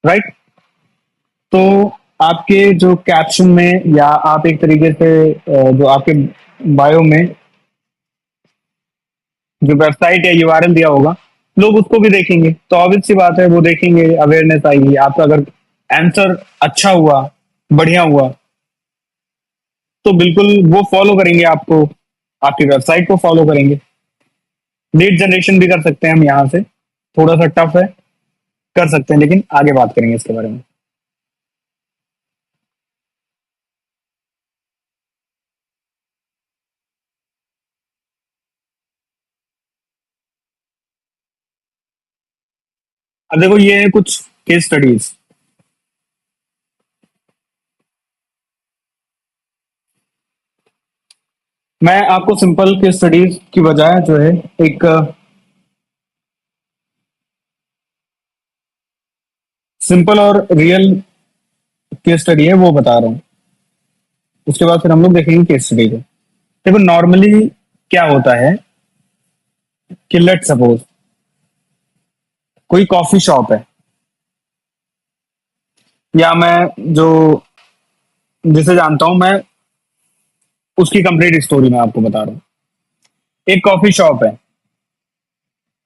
राइट। तो आपके जो कैप्शन में, या आप एक तरीके से जो आपके बायो में जो वेबसाइट या यूआरएल दिया होगा, लोग उसको भी देखेंगे। तो ऑब्वियस सी बात है, वो देखेंगे, अवेयरनेस आएगी। आपका अगर आंसर अच्छा हुआ, बढ़िया हुआ, तो बिल्कुल वो फॉलो करेंगे आपको, आपकी वेबसाइट को फॉलो करेंगे। लीड जनरेशन भी कर सकते हैं हम यहाँ से, थोड़ा सा टफ है, कर सकते हैं, लेकिन आगे बात करेंगे इसके बारे में। अब देखो ये है कुछ केस स्टडीज। मैं आपको सिंपल केस स्टडीज की बजाय जो है एक सिंपल और रियल केस स्टडी है वो बता रहा हूँ। उसके बाद फिर हम लोग देखेंगे केस स्टडी को। देखो नॉर्मली क्या होता है कि लेट सपोज कोई कॉफी शॉप है, या मैं जो जिसे जानता हूं मैं, उसकी कंप्लीट स्टोरी मैं आपको बता रहा हूँ। एक कॉफी शॉप है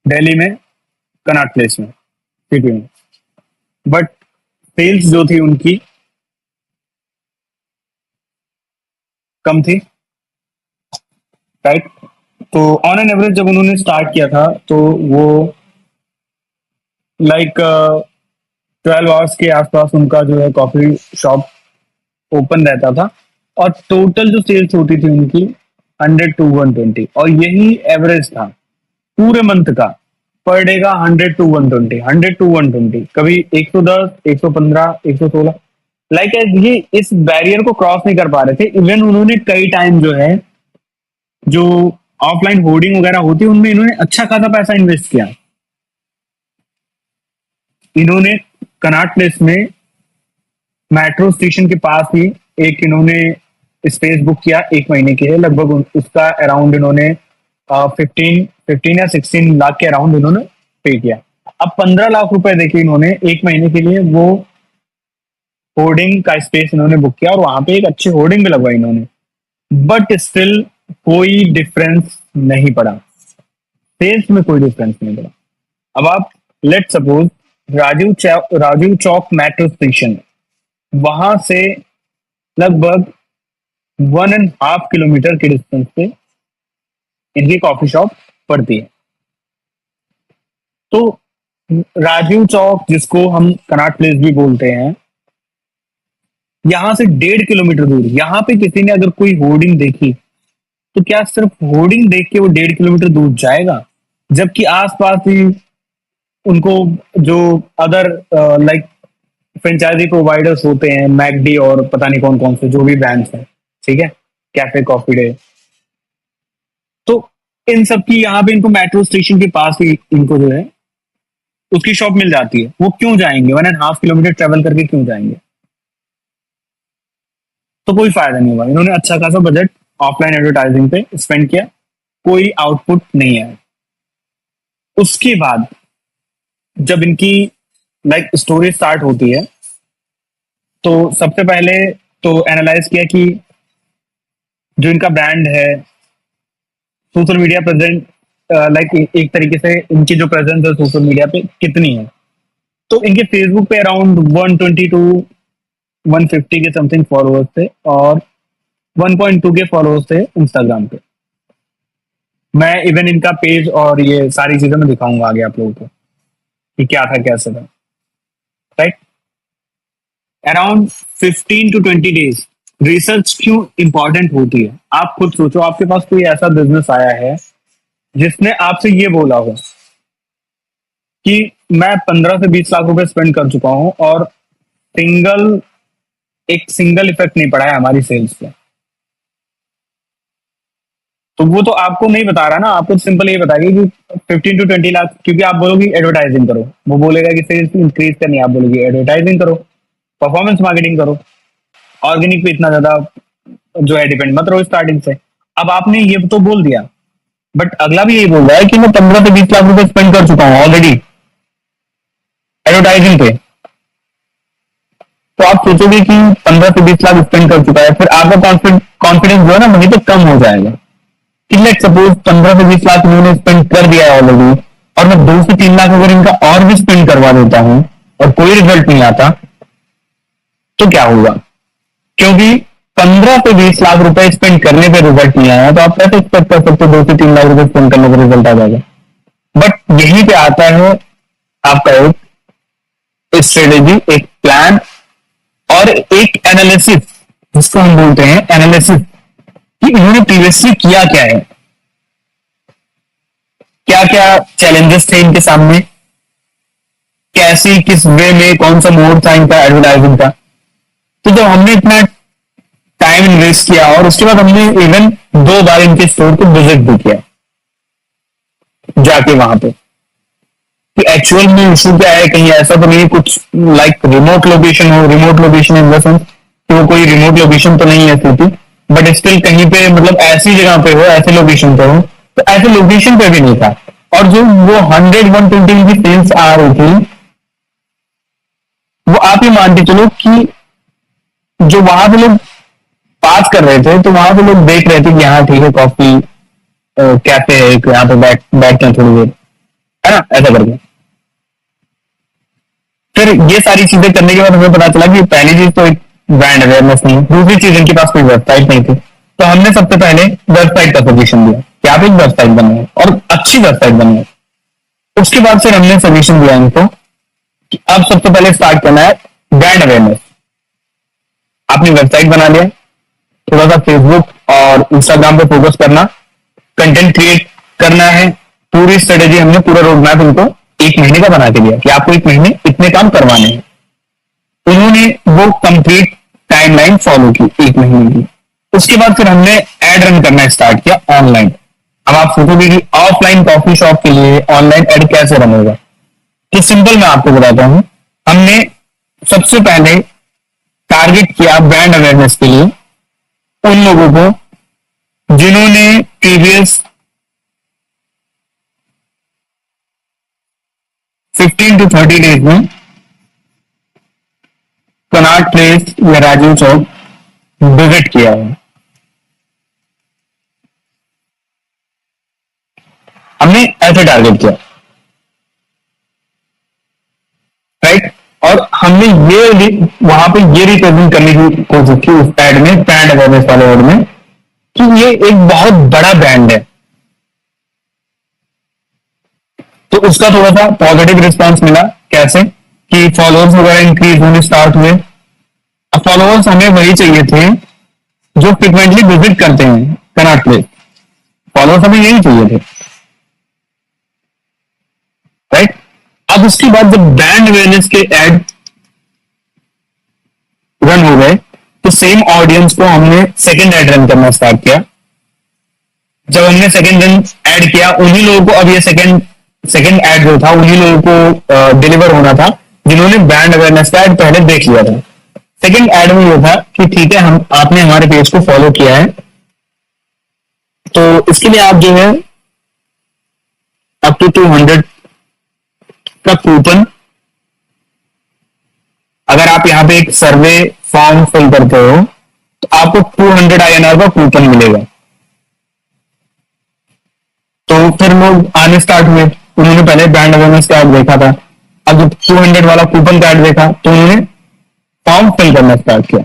दिल्ली में, कनॉट प्लेस में, सिटी में। बट सेल्स जो थी उनकी कम थी, राइट। तो ऑन एन एवरेज जब उन्होंने स्टार्ट किया था तो वो लाइक 12 आवर्स के आसपास उनका जो है कॉफी शॉप ओपन रहता था, और टोटल जो सेल्स होती थी उनकी 100 to 120, और यही एवरेज था पूरे मंथ का। पर डे का 100 to 120, 100 to 120, कभी 110, 115, 116, लाइक ये इस बैरियर को क्रॉस नहीं कर पा रहे थे। इवन उन्होंने कई टाइम जो है, जो ऑफलाइन होर्डिंग वगैरह होती है उनमें इन्होंने अच्छा खासा पैसा इन्वेस्ट किया। इन्होंने कनॉट प्लेस में मेट्रो स्टेशन के पास ही एक इन्होंने स्पेस बुक किया 1 महीने के लिए, लगभग उसका अराउंड इन्होंने 15 या 16 लाख के अराउंड इन्होंने पे किया। अब 15 लाख रुपए देखिए इन्होंने 1 महीने के लिए वो होर्डिंग का स्पेस इन्होंने बुक किया, और वहां पे एक अच्छी होर्डिंग भी लगवाई इन्होंने, बट स्टिल कोई डिफरेंस नहीं पड़ा, सेल्स में कोई डिफरेंस नहीं पड़ा। अब आप let suppose Rajiv Chowk metro station, वहां से लगभग 1.5 किलोमीटर के डिस्टेंस पे इनकी कॉफी शॉप पड़ती है। तो राजीव चौक, जिसको हम कनॉट प्लेस भी बोलते हैं, यहां से 1.5 किलोमीटर दूर, यहां पे किसी ने अगर कोई होर्डिंग देखी तो क्या सिर्फ होर्डिंग देख के वो 1.5 किलोमीटर दूर जाएगा? जबकि आसपास ही उनको जो अदर लाइक फ्रेंचाइजी प्रोवाइडर्स होते हैं, मैकडी और पता नहीं कौन कौन से जो भी ब्रांड्स हैं, ठीक है, कैफे कॉफी डे, तो इन सब की यहाँ पे इनको मेट्रो स्टेशन के पास ही इनको जो है उसकी शॉप मिल जाती है। वो क्यों जाएंगे 1.5 किलोमीटर ट्रेवल करके, क्यों जाएंगे? तो कोई फायदा नहीं हुआ। इन्होंने अच्छा खासा बजट ऑफलाइन एडवर्टाइजिंग पे स्पेंड किया, कोई आउटपुट नहीं आया। उसके बाद जब इनकी लाइक स्टोरी स्टार्ट होती है, तो सबसे पहले तो एनालाइज किया कि जो इनका ब्रांड है, सोशल मीडिया प्रेजेंट, लाइक एक तरीके से इनकी जो प्रेजेंस है सोशल मीडिया पे कितनी है। तो इनके फेसबुक पे अराउंड 120 to 150 के समथिंग फॉलोअर्स थे, और 1.2 के फॉलोअर्स थे इंस्टाग्राम पे। मैं इवन इनका पेज और ये सारी चीजें मैं दिखाऊंगा आगे आप लोगों को कि क्या था कैसे था, right. Around 15 to 20 days. Research क्यों इंपॉर्टेंट होती है? आप खुद सोचो, आपके पास कोई ऐसा बिजनेस आया है जिसने आपसे ये बोला हो कि मैं 15 से 20 लाख रुपए स्पेंड कर चुका हूं और एक सिंगल इफेक्ट नहीं पड़ा है हमारी सेल्स पे, तो वो तो आपको नहीं बता रहा ना, आपको सिंपल ये बताएगी कि 15 to 20 लाख, क्योंकि आप बोलोगे एडवर्टाइजिंग करो, वो बोलेगा कि सेल्स इंक्रीज करनी है, आप बोलोगे एडवर्टाइजिंग करो, परफॉर्मेंस मार्केटिंग करो, ऑर्गेनिक पे इतना ज्यादा जो है डिपेंड मत रहो स्टार्टिंग से। अब आपने ये तो बोल दिया, बट अगला भी यही बोल रहा है कि मैं 15 से 20 लाख रुपए स्पेंड कर चुका हूं ऑलरेडी एडवर्टाइजिंग पे, तो आप सोचोगे कि 15 से 20 लाख स्पेंड कर चुका है, फिर आपका कॉन्फिडेंस जो है ना वहीं तो कम हो जाएगा कि लेट सपोज 15 से 20 लाख इन्होंने स्पेंड कर दिया है ऑलरेडी, और मैं 2 से 3 लाख अगर इनका और भी स्पेंड करवा देता हूं और कोई रिजल्ट नहीं आता, तो क्या होगा? क्योंकि 15 से 20 लाख रुपए स्पेंड करने पे रिजल्ट नहीं आया, तो आप कैसे एक्सपेक्ट कर सकते हो 2 से 3 लाख रुपए स्पेंड करने पर रिजल्ट आ जाएगा? बट यहीं पे आता है आपका एक स्ट्रेटेजी, एक प्लान और एक एनालिसिस, जिसको हम बोलते हैं एनालिसिस, कि इन्होंने प्रीवियसली किया क्या है, क्या क्या चैलेंजेस थे इनके सामने, कैसी किस वे में कौन सा मोड था इनका एडवर्टाइजिंग का। तो जब हमने इतना टाइम इन्वेस्ट किया और उसके बाद हमने इवन 2 बार इनके स्टोर को विजिट भी किया जाके वहां पे, कि एक्चुअल में इशू क्या है, कहीं ऐसा तो नहीं कुछ लाइक रिमोट लोकेशन हो, remote location in the sense कि वो कोई रिमोट लोकेशन तो नहीं है सिटी, बट स्टिल कहीं पे मतलब ऐसी जगह पे हो, ऐसे लोकेशन पे हो, तो ऐसे लोकेशन पे भी नहीं था। और जो वो 100-120 की सेल्स आ रही थी, वो आप ही मान के चलो कि जो वहां पे लोग पास कर रहे थे, तो वहां पे लोग देख रहे थे कि हाँ ठीक है, कॉफी कैफे है, यहाँ पे बैठते हैं थोड़ी देर, है ना, ऐसा करके। फिर ये सारी चीजें करने के बाद हमें पता चला कि पहली चीज तो एक ब्रांड अवेयरनेस नहीं, दूसरी चीज इनके पास कोई वेबसाइट नहीं थी, तो हमने सबसे पहले वेबसाइट का सजेशन दिया कि आप एक वेबसाइट बनाए और अच्छी वेबसाइट बनाए। उसके बाद फिर हमने सजेशन दिया इनको कि अब सबसे पहले स्टार्ट करना है ब्रांड अवेयरनेस। आपने वेबसाइट बना लिया, थोड़ा सा फेसबुक और इंस्टाग्राम पे फोकस करना, कंटेंट क्रिएट करना है। पूरी स्ट्रेटेजी हमने, पूरा रोड मैप उनको 1 महीने का बना के दिया कि आपको 1 महीने इतने काम करवाने हैं। उन्होंने वो कंप्लीट टाइमलाइन फॉलो की 1 महीने की। उसके बाद फिर हमने एड रन करना स्टार्ट किया ऑनलाइन। अब आप सोचोगे कि ऑफलाइन कॉफी शॉप के लिए ऑनलाइन एड कैसे रन होगा, तो सिंपल मैं आपको बताता हूं। हमने सबसे पहले टारगेट किया ब्रांड अवेयरनेस के लिए उन लोगों को जिन्होंने प्रीवियस 15 to 30 डेज में कनॉट प्लेस या राजीव चौक विजिट किया है। हमने ऐसे टारगेट किया, राइट। और हमने ये वहां पे ये रिप्रेजेंट करने की कोशिश की उस एड में, ब्रांड अवेयरनेस वाले एड में, कि ये एक बहुत बड़ा ब्रांड है। तो उसका थोड़ा सा पॉजिटिव रिस्पांस मिला। कैसे कि फॉलोअर्स वगैरह इंक्रीज होने स्टार्ट हुए। अब फॉलोअर्स हमें वही चाहिए थे जो फ्रिक्वेंटली विजिट करते हैं कनॉट प्लेस। फॉलोअर्स हमें यही चाहिए थे, राइट। अब उसके बाद जब ब्रांड अवेयरनेस के एड रन हो गए तो सेम ऑडियंस को हमने सेकंड एड रन करना स्टार्ट किया। जब हमने सेकंड रन ऐड किया, उन्हीं लोगों को अब ये सेकंड ऐड जो था उन्हीं लोगों को डिलीवर होना था जिन्होंने ब्रांड अवेयरनेस का एड पहले देख लिया था। सेकंड ऐड में ये था कि ठीक है, हम आपने हमारे पेज को फॉलो किया है, तो इसके लिए आप जो है अप टू 200 का कूपन, अगर आप यहाँ पे एक सर्वे फॉर्म फिल करते हो तो आपको 200 INR का कूपन मिलेगा। तो फिर लोग आने स्टार्ट हुए। उन्होंने पहले ब्रांड अवेयरनेस का ऐड देखा था, अब जब 200 वाला कूपन का ऐड देखा तो उन्होंने फॉर्म फिल करना स्टार्ट किया।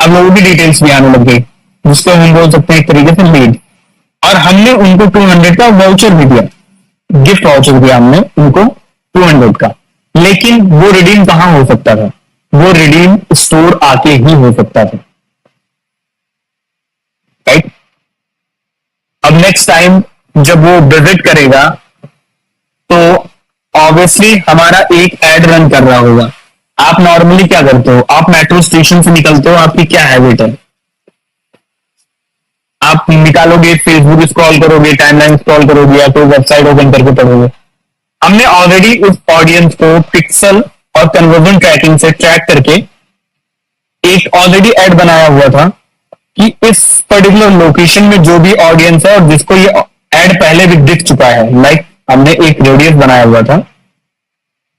अब लोगों की डिटेल्स भी आने लग गई, जिसको हम बोल सकते हैं एक तरीके से लीड। और हमने उनको 200 का वाउचर भी दिया, गिफ्ट वाउचर दिया हमने उनको 200 का। लेकिन वो रिडीम कहां हो सकता था? वो रिडीम स्टोर आके ही हो सकता था, राइट। अब नेक्स्ट टाइम जब वो विजिट करेगा तो ऑब्वियसली हमारा एक एड रन कर रहा होगा। आप नॉर्मली क्या करते हो? आप मेट्रो स्टेशन से निकलते हो, आपकी क्या हैबिट है? आप निकालोगे, फेसबुक स्क्रॉल करोगे, टाइमलाइन स्क्रॉल करोगे, या कोई वेबसाइट ओपन करके पढ़ोगे। हमने ऑलरेडी उस ऑडियंस को पिक्सल और कन्वर्जन ट्रैकिंग से ट्रैक करके एक ऑलरेडी एड बनाया हुआ था कि इस पर्टिकुलर लोकेशन में जो भी ऑडियंस है और जिसको ये एड पहले भी दिख चुका है, लाइक हमने एक रेडियस बनाया हुआ था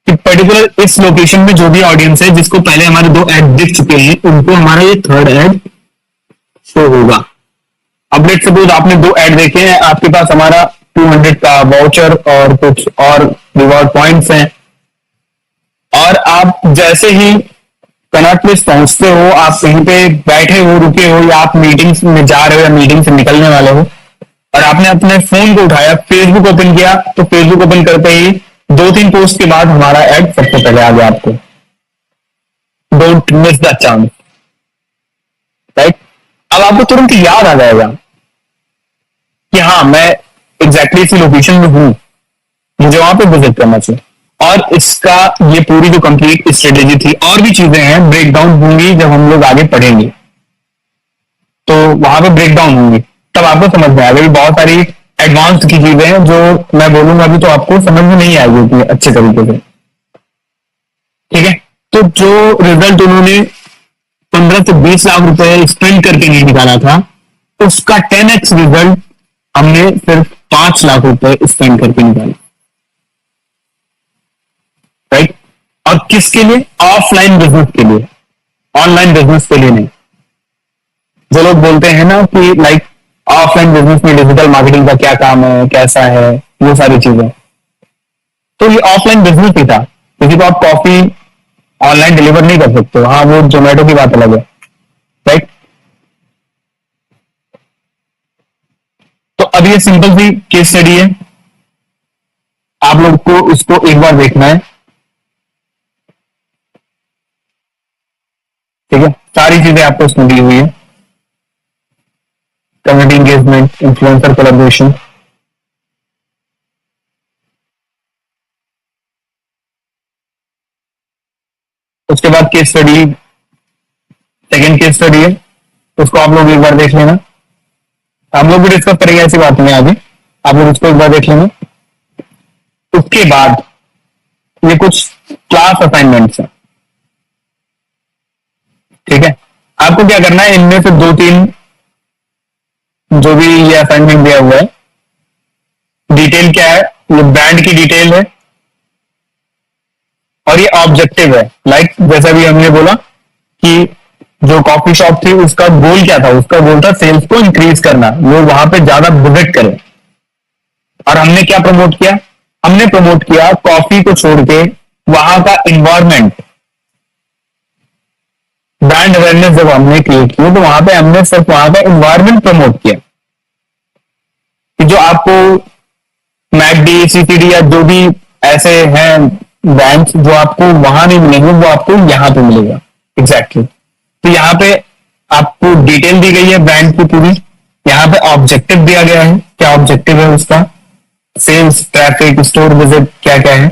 कि पर्टिकुलर इस लोकेशन में जो भी ऑडियंस है जिसको पहले हमारे 2 ऐड दिख चुके हैं, उनको हमारा ये थर्ड ऐड शो होगा। अब लेट्स सपोज आपने 2 ऐड देखे हैं, आपके पास हमारा 200 का वाउचर और कुछ और रिवॉर्ड पॉइंट्स हैं, और आप जैसे ही कनॉट प्लेस पहुंचते हो, आप कहीं पे बैठे हो, रुके हो, या आप मीटिंग्स में जा रहे हो या मीटिंग से निकलने वाले हो, और आपने अपने फोन को उठाया, फेसबुक ओपन किया, तो फेसबुक ओपन करते ही 2-3 पोस्ट के बाद हमारा ऐड सबसे पहले आ गया आपको। Don't miss the chance, right. अब आपको तुरंत याद आ जाएगा कि हाँ, मैं एग्जैक्टली इसी लोकेशन में हूं, मुझे वहां पे विजिट करना चाहिए। और इसका ये पूरी जो कंप्लीट स्ट्रेटेजी थी, और भी चीजें हैं, ब्रेक डाउन होंगी जब हम लोग आगे पढ़ेंगे, तो वहां पे ब्रेक डाउन होंगी, तब आपको समझ में आएगा। बहुत सारी एडवांस की चीजें हैं जो मैं बोलूंगा अभी, तो आपको समझ में नहीं आएगी उतनी अच्छे तरीके से, ठीक है। तो जो रिजल्ट उन्होंने 15 से 20 लाख रुपए स्पेंड करके नहीं निकाला था, उसका 10x रिजल्ट हमने सिर्फ 5 लाख रुपए स्पेंड करके निकाला, राइट। और किसके लिए? ऑफलाइन बिजनेस के लिए, ऑनलाइन बिजनेस के लिए नहीं। जो लोग बोलते हैं ना कि लाइक ऑफलाइन बिजनेस में डिजिटल मार्केटिंग का क्या काम है, कैसा है, वो सारी चीजें, तो ये ऑफलाइन बिजनेस ही था। किसी को आप कॉफी ऑनलाइन डिलीवर नहीं कर सकते हो, हाँ वो जोमेटो की बात अलग है, राइट। अब ये सिंपल सी केस स्टडी है, आप लोग को इसको एक बार देखना है। ठीक है, सारी चीजें आपको इसमें दी हुई है, कम्युनिटी इंगेजमेंट, इन्फ्लुएंसर कोलैबोरेशन। उसके बाद case study, second case study है, उसको आप लोग एक बार देख लेना। हम लोग भी डिस्कस करेंगे, ऐसी बात नहीं है आगे, आप लोग उसको एक बार देख लेना। उसके बाद ये कुछ क्लास असाइनमेंट्स हैं। ठीक है, आपको क्या करना है, इनमें से दो तीन जो भी ये असाइनमेंट दिया हुआ है, डिटेल क्या है, ये ब्रांड की डिटेल है और ये ऑब्जेक्टिव है। लाइक जैसा भी हमने बोला कि जो कॉफी शॉप थी उसका गोल क्या था, उसका गोल था सेल्स को इंक्रीज करना, लोग वहां पे ज्यादा विजिट करें। और हमने क्या प्रमोट किया, हमने प्रमोट किया कॉफी को छोड़ के वहां का इन्वायरमेंट। ब्रांड अवेयरनेस जब हमने क्रिएट की तो वहां पे हमने सिर्फ वहां का इन्वायरमेंट प्रमोट किया कि जो आपको मैकडी, सीसीडी या जो भी ऐसे हैं ब्रांड्स जो आपको वहां नहीं मिलेंगे वो आपको यहाँ पे मिलेगा। एग्जैक्टली तो यहाँ पे आपको डिटेल दी गई है ब्रांड की पूरी, यहाँ पे ऑब्जेक्टिव दिया गया है, क्या ऑब्जेक्टिव है उसका, सेल्स, ट्रैफिक, स्टोर विजिट, क्या क्या है,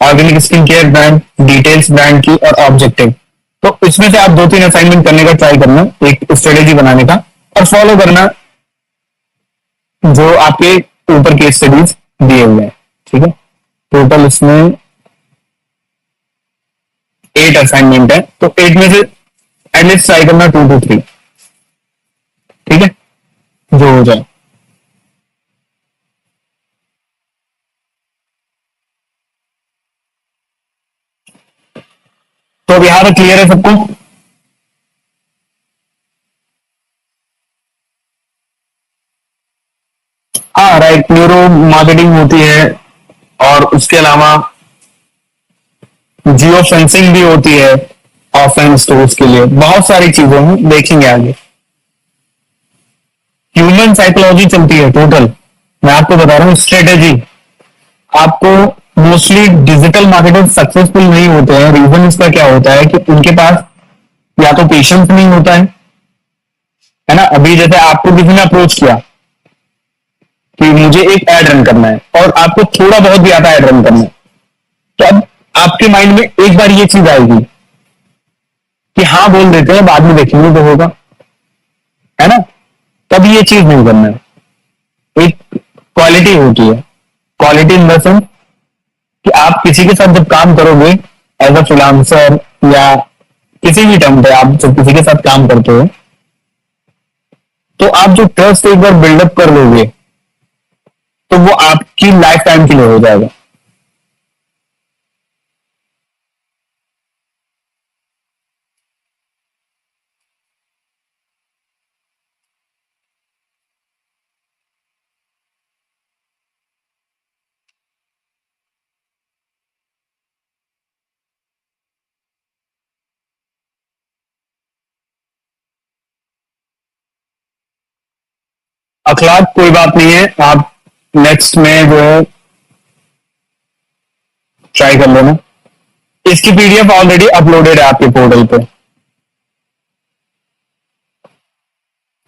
organic skin care brand, details brand की और ऑब्जेक्टिव। तो इसमें से आप दो तीन असाइनमेंट करने का ट्राई करना, एक स्ट्रेटेजी बनाने का और फॉलो करना जो आपके ऊपर केस स्टडीज दिए हुए हैं। ठीक है, टोटल इसमें 8 असाइनमेंट है, तो 8 में से एटलीस्ट ट्राई करना 2 to 3। ठीक है, जो हो जाए। तो अब यहां तक क्लियर है सबको? हाँ राइट, न्यूरो मार्केटिंग होती है और उसके अलावा जियो फेंसिंग भी होती है ऑफलाइन स्टोर्स के लिए, बहुत सारी चीजें हैं, देखेंगे आगे। ह्यूमन साइकोलॉजी चलती है टोटल, मैं आपको बता रहा हूँ स्ट्रेटेजी। आपको मोस्टली डिजिटल मार्केटर सक्सेसफुल नहीं होते हैं, रीजन इसका क्या होता है कि उनके पास या तो पेशेंस नहीं होता है ना। अभी जैसे आपको किसी ने अप्रोच किया कि मुझे एक एड रन करना है और आपको थोड़ा बहुत भी आता है एड रन करना है, तो अब आपके माइंड में एक बार ये चीज आएगी कि हाँ बोल देते हैं बाद में देखेंगे तो होगा, है ना। तब ये चीज नहीं करना है। एक क्वालिटी होती है, क्वालिटी इन द सेंस कि आप किसी के साथ जब काम करोगे एज अ फ्रीलांसर या किसी भी टर्म पे आप जब किसी के साथ काम करते हो तो आप जो ट्रस्ट एक बार बिल्डअप कर लोगे तो वो आपकी लाइफ टाइम के लिए हो जाएगा। अखलाक कोई बात नहीं है, आप नेक्स्ट में जो है ट्राई कर लेना। इसकी पीडीएफ ऑलरेडी अपलोडेड है आपके पोर्टल पे।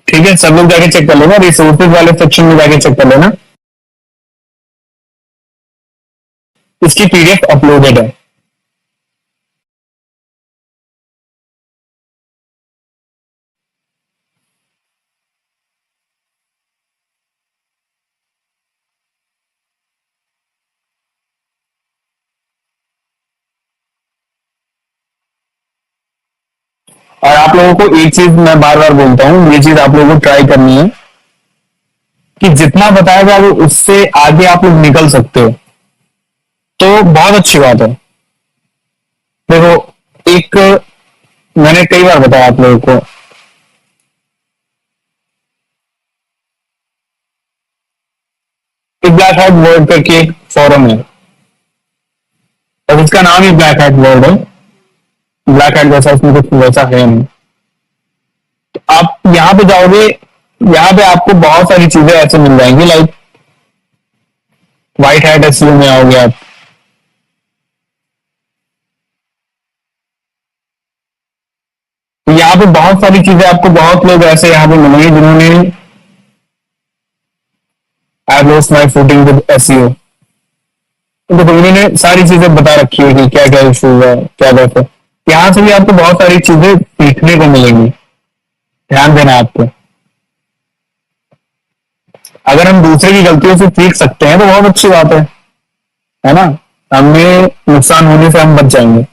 ठीक है, सब लोग जाके चेक कर लेना, रिसोर्सेज वाले सेक्शन में जाके चेक कर लेना, इसकी पीडीएफ अपलोडेड है। और आप लोगों को एक चीज मैं बार बार बोलता हूं, ये चीज आप लोगों को ट्राई करनी है कि जितना बताया जाए उससे आगे आप लोग निकल सकते हो तो बहुत अच्छी बात है। देखो, एक मैंने कई बार बताया आप लोगों को, एक ब्लैक हैट वर्ड करके एक फॉरम है और इसका नाम ही ब्लैक हैट वर्ड है। ब्लैक हैट जैसा उसमें कुछ वैसा है नहीं। तो आप यहाँ पे जाओगे, यहाँ पे आपको बहुत सारी चीजें ऐसे मिल जाएंगी, लाइक व्हाइट हैट एसईओ में आओगे आप। तो यहाँ पे बहुत सारी चीजें आपको, बहुत लोग ऐसे यहाँ पे मिलेंगे जिन्होंने I lost my footing with SEO, तो उन्होंने सारी चीजें बता रखी है कि क्या क्या इशू है, क्या कैसे। यहाँ से भी आपको बहुत सारी चीजें सीखने को मिलेंगी, ध्यान देना आपको। अगर हम दूसरे की गलतियों से सीख सकते हैं तो बहुत अच्छी बात है ना। हमें नुकसान होने से हम बच जाएंगे।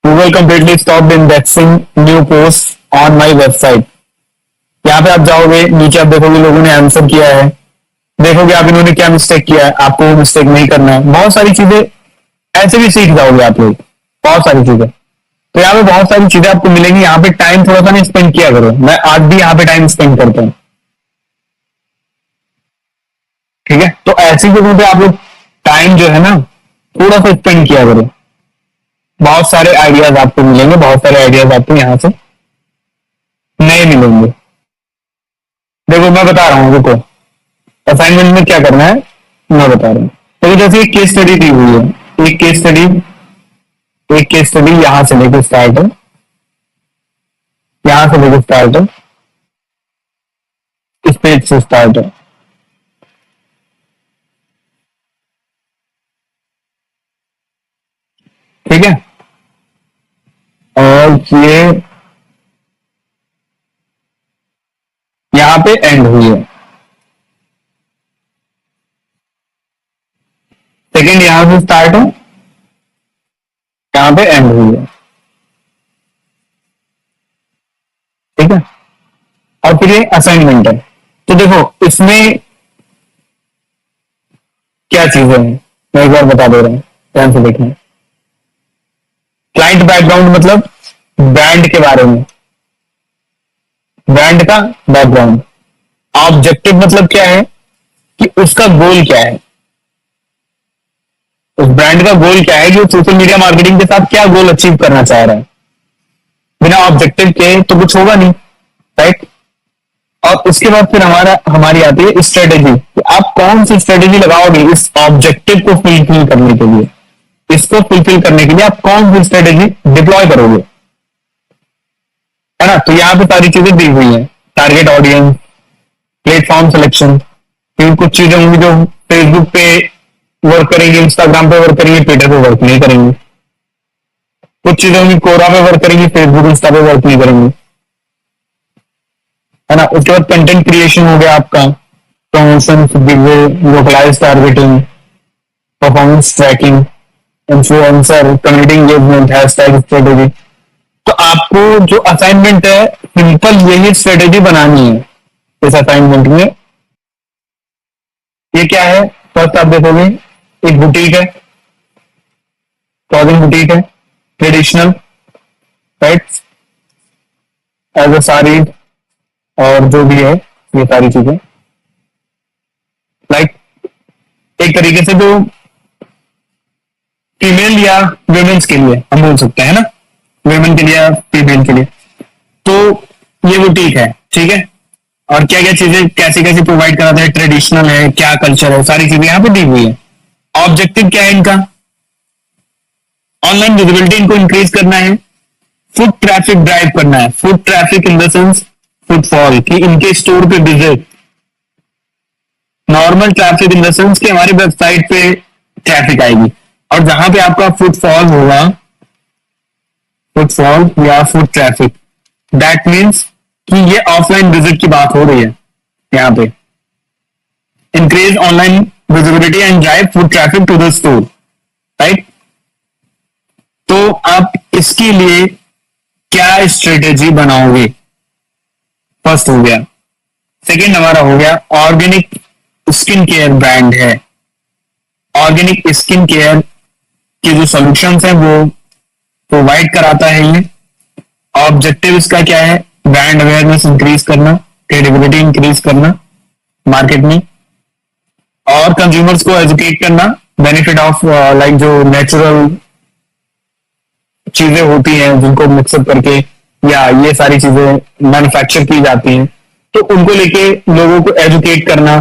Google completely stopped indexing new posts on my website। यहाँ पे आप जाओगे, नीचे आप देखोगे लोगों ने आंसर किया है, देखोगे आप इन्होंने क्या मिस्टेक किया है, आपको वो मिस्टेक नहीं करना है। बहुत सारी चीजें ऐसे भी सीख जाओगे आप लोग, बहुत सारी चीजें। तो यहाँ पे बहुत सारी चीजें आपको मिलेंगी। यहाँ पे टाइम थोड़ा सा नहीं स्पेंड किया करो, मैं आज भी यहाँ पे टाइम स्पेंड करता हूँ, ठीक है। तो ऐसी जगहों पे आप लोग टाइम जो है ना थोड़ा सा स्पेंड किया करो। बहुत सारे आइडियाज आपको मिलेंगे, बहुत सारे आइडियाज आपको यहाँ से नए मिलेंगे। देखो मैं बता रहा हूँ, रुको, असाइनमेंट में क्या करना है मैं बता रहा हूँ। तो जैसे एक केस स्टडी दी हुई है, एक केस स्टडी यहां से लेकर स्टार्ट है, यहां से लेकर स्टार्ट है, इस पेज से स्टार्ट है, ठीक है। और ये यहां पे एंड हुई है। सेकेंड यहां से स्टार्ट है, यहां पे एंड हुई है, ठीक है। और फिर ये असाइनमेंट है। तो देखो इसमें क्या चीजें हैं मैं एक बार बता दे रहा हूं, ध्यान से देखना। क्लाइंट बैकग्राउंड मतलब ब्रांड के बारे में, ब्रांड का बैकग्राउंड। ऑब्जेक्टिव मतलब क्या है कि उसका गोल क्या है, उस ब्रांड का गोल क्या है, जो सोशल मीडिया मार्केटिंग के साथ क्या गोल अचीव करना चाह रहा है। बिना ऑब्जेक्टिव के तो कुछ होगा नहीं, राइट। और उसके बाद फिर हमारी आती है स्ट्रेटेजी, कि आप कौन सी स्ट्रेटेजी लगाओगे इस ऑब्जेक्टिव को फुलफिल करने के लिए। इसको फुलफिल करने के लिए आप कौन सी स्ट्रेटेजी डिप्लॉय करोगे, है ना। तो यहाँ पे सारी चीजें दी हुई है, टारगेट ऑडियंस, प्लेटफॉर्म सिलेक्शन, फिर कुछ चीजें होंगी जो फेसबुक पे वर्क करेंगे, इंस्टाग्राम पे वर्क करेंगे, ट्विटर पे वर्क नहीं करेंगे। कुछ चीजें होंगी कोरा पे वर्क करेंगी, फेसबुक इंस्टा पे वर्क नहीं करेंगे, है ना। उसके बाद कंटेंट क्रिएशन हो गया आपका, promotion, localise targeting, performance tracking, influencer, community engagement, hashtag strategy. तो आपको जो असाइनमेंट है सिंपल यही स्ट्रेटेजी बनानी है इस असाइनमेंट में। ये क्या है, फर्स्ट आप देखोगे एक बुटीक है, क्लॉथिंग बुटीक है, traditional, right, as a sari और जो भी है ये सारी चीजें, लाइक एक तरीके से जो फीमेल या वुमेन्स के लिए हम बोल सकते हैं ना, वुमेन के लिए या फीमेल के लिए। तो ये बुटीक है, ठीक है। और क्या क्या चीजें कैसी कैसी प्रोवाइड कराता है, ट्रेडिशनल है, क्या कल्चर है, सारी चीजें यहाँ पे दी हुई है। ऑब्जेक्टिव क्या है इनका, ऑनलाइन विजिबिलिटी इनको इंक्रीज करना है, फुट ट्रैफिक ड्राइव करना है। Foot traffic in the sense footfall, कि इनके स्टोर पे visit. Normal traffic in the sense कि हमारी वेबसाइट पे ट्रैफिक आएगी, और जहां पे आपका फुटफॉल होगा, फुटफॉल या फुट ट्रैफिक, दैट मीन्स कि ये ऑफलाइन विजिट की बात हो रही है यहाँ पे। Increase online visibility and drive foot traffic to the store, right. तो आप इसके लिए क्या स्ट्रेटेजी बनाओगे, फर्स्ट हो गया। सेकेंड हमारा हो गया ऑर्गेनिक स्किन केयर ब्रांड है। ऑर्गेनिक स्किन केयर के जो सॉल्यूशंस हैं वो प्रोवाइड कराता है ये। ऑब्जेक्टिव इसका क्या है, ब्रांड अवेयरनेस इंक्रीज करना, क्रेडिबिलिटी इंक्रीज करना मार्केट में, और कंज्यूमर्स को एजुकेट करना, बेनिफिट ऑफ लाइक जो नेचुरल चीजें होती हैं जिनको मिक्सअप करके या ये सारी चीजें मैन्युफैक्चर की जाती हैं, तो उनको लेके लोगों को एजुकेट करना।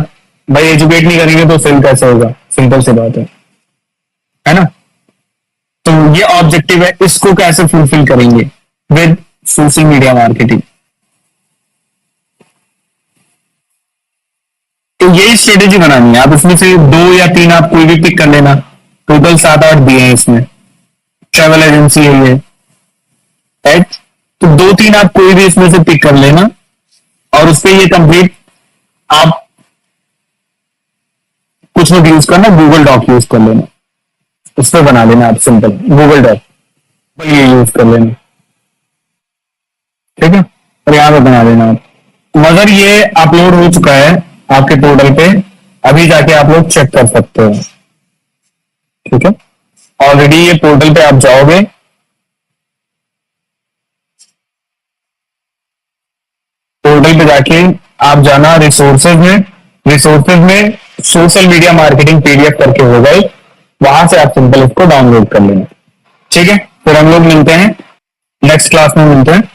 भाई एजुकेट नहीं करेंगे तो सेल कैसे होगा, सिंपल सी बात है ना। तो ये ऑब्जेक्टिव है, इसको कैसे फुलफिल करेंगे विद सोशल मीडिया मार्केटिंग। तो यही स्ट्रेटेजी बनानी है। आप इसमें से 2 या 3 आप कोई भी पिक कर लेना, टोटल 7-8 दिए हैं इसमें। ट्रैवल एजेंसी है ये, राइट। तो 2-3 आप कोई भी इसमें से पिक कर लेना और उस पर ये कंप्लीट आप कुछ मत यूज करना, गूगल डॉक यूज कर लेना, उस पर बना लेना आप सिंपल गूगल डॉक, ये यूज कर लेना, ठीक है। और यहां पे बना लेना आप। मगर ये अपलोड हो चुका है आपके पोर्टल पे, अभी जाके आप लोग चेक कर सकते हो, ठीक है। ऑलरेडी ये पोर्टल पे आप जाओगे, पोर्टल पे जाके आप जाना रिसोर्सेज में, रिसोर्सेज में सोशल मीडिया मार्केटिंग पीडीएफ करके होगा एक, वहां से आप सिंपल इसको डाउनलोड कर लेना, ठीक है। फिर हम लोग मिलते हैं नेक्स्ट क्लास में, मिलते हैं।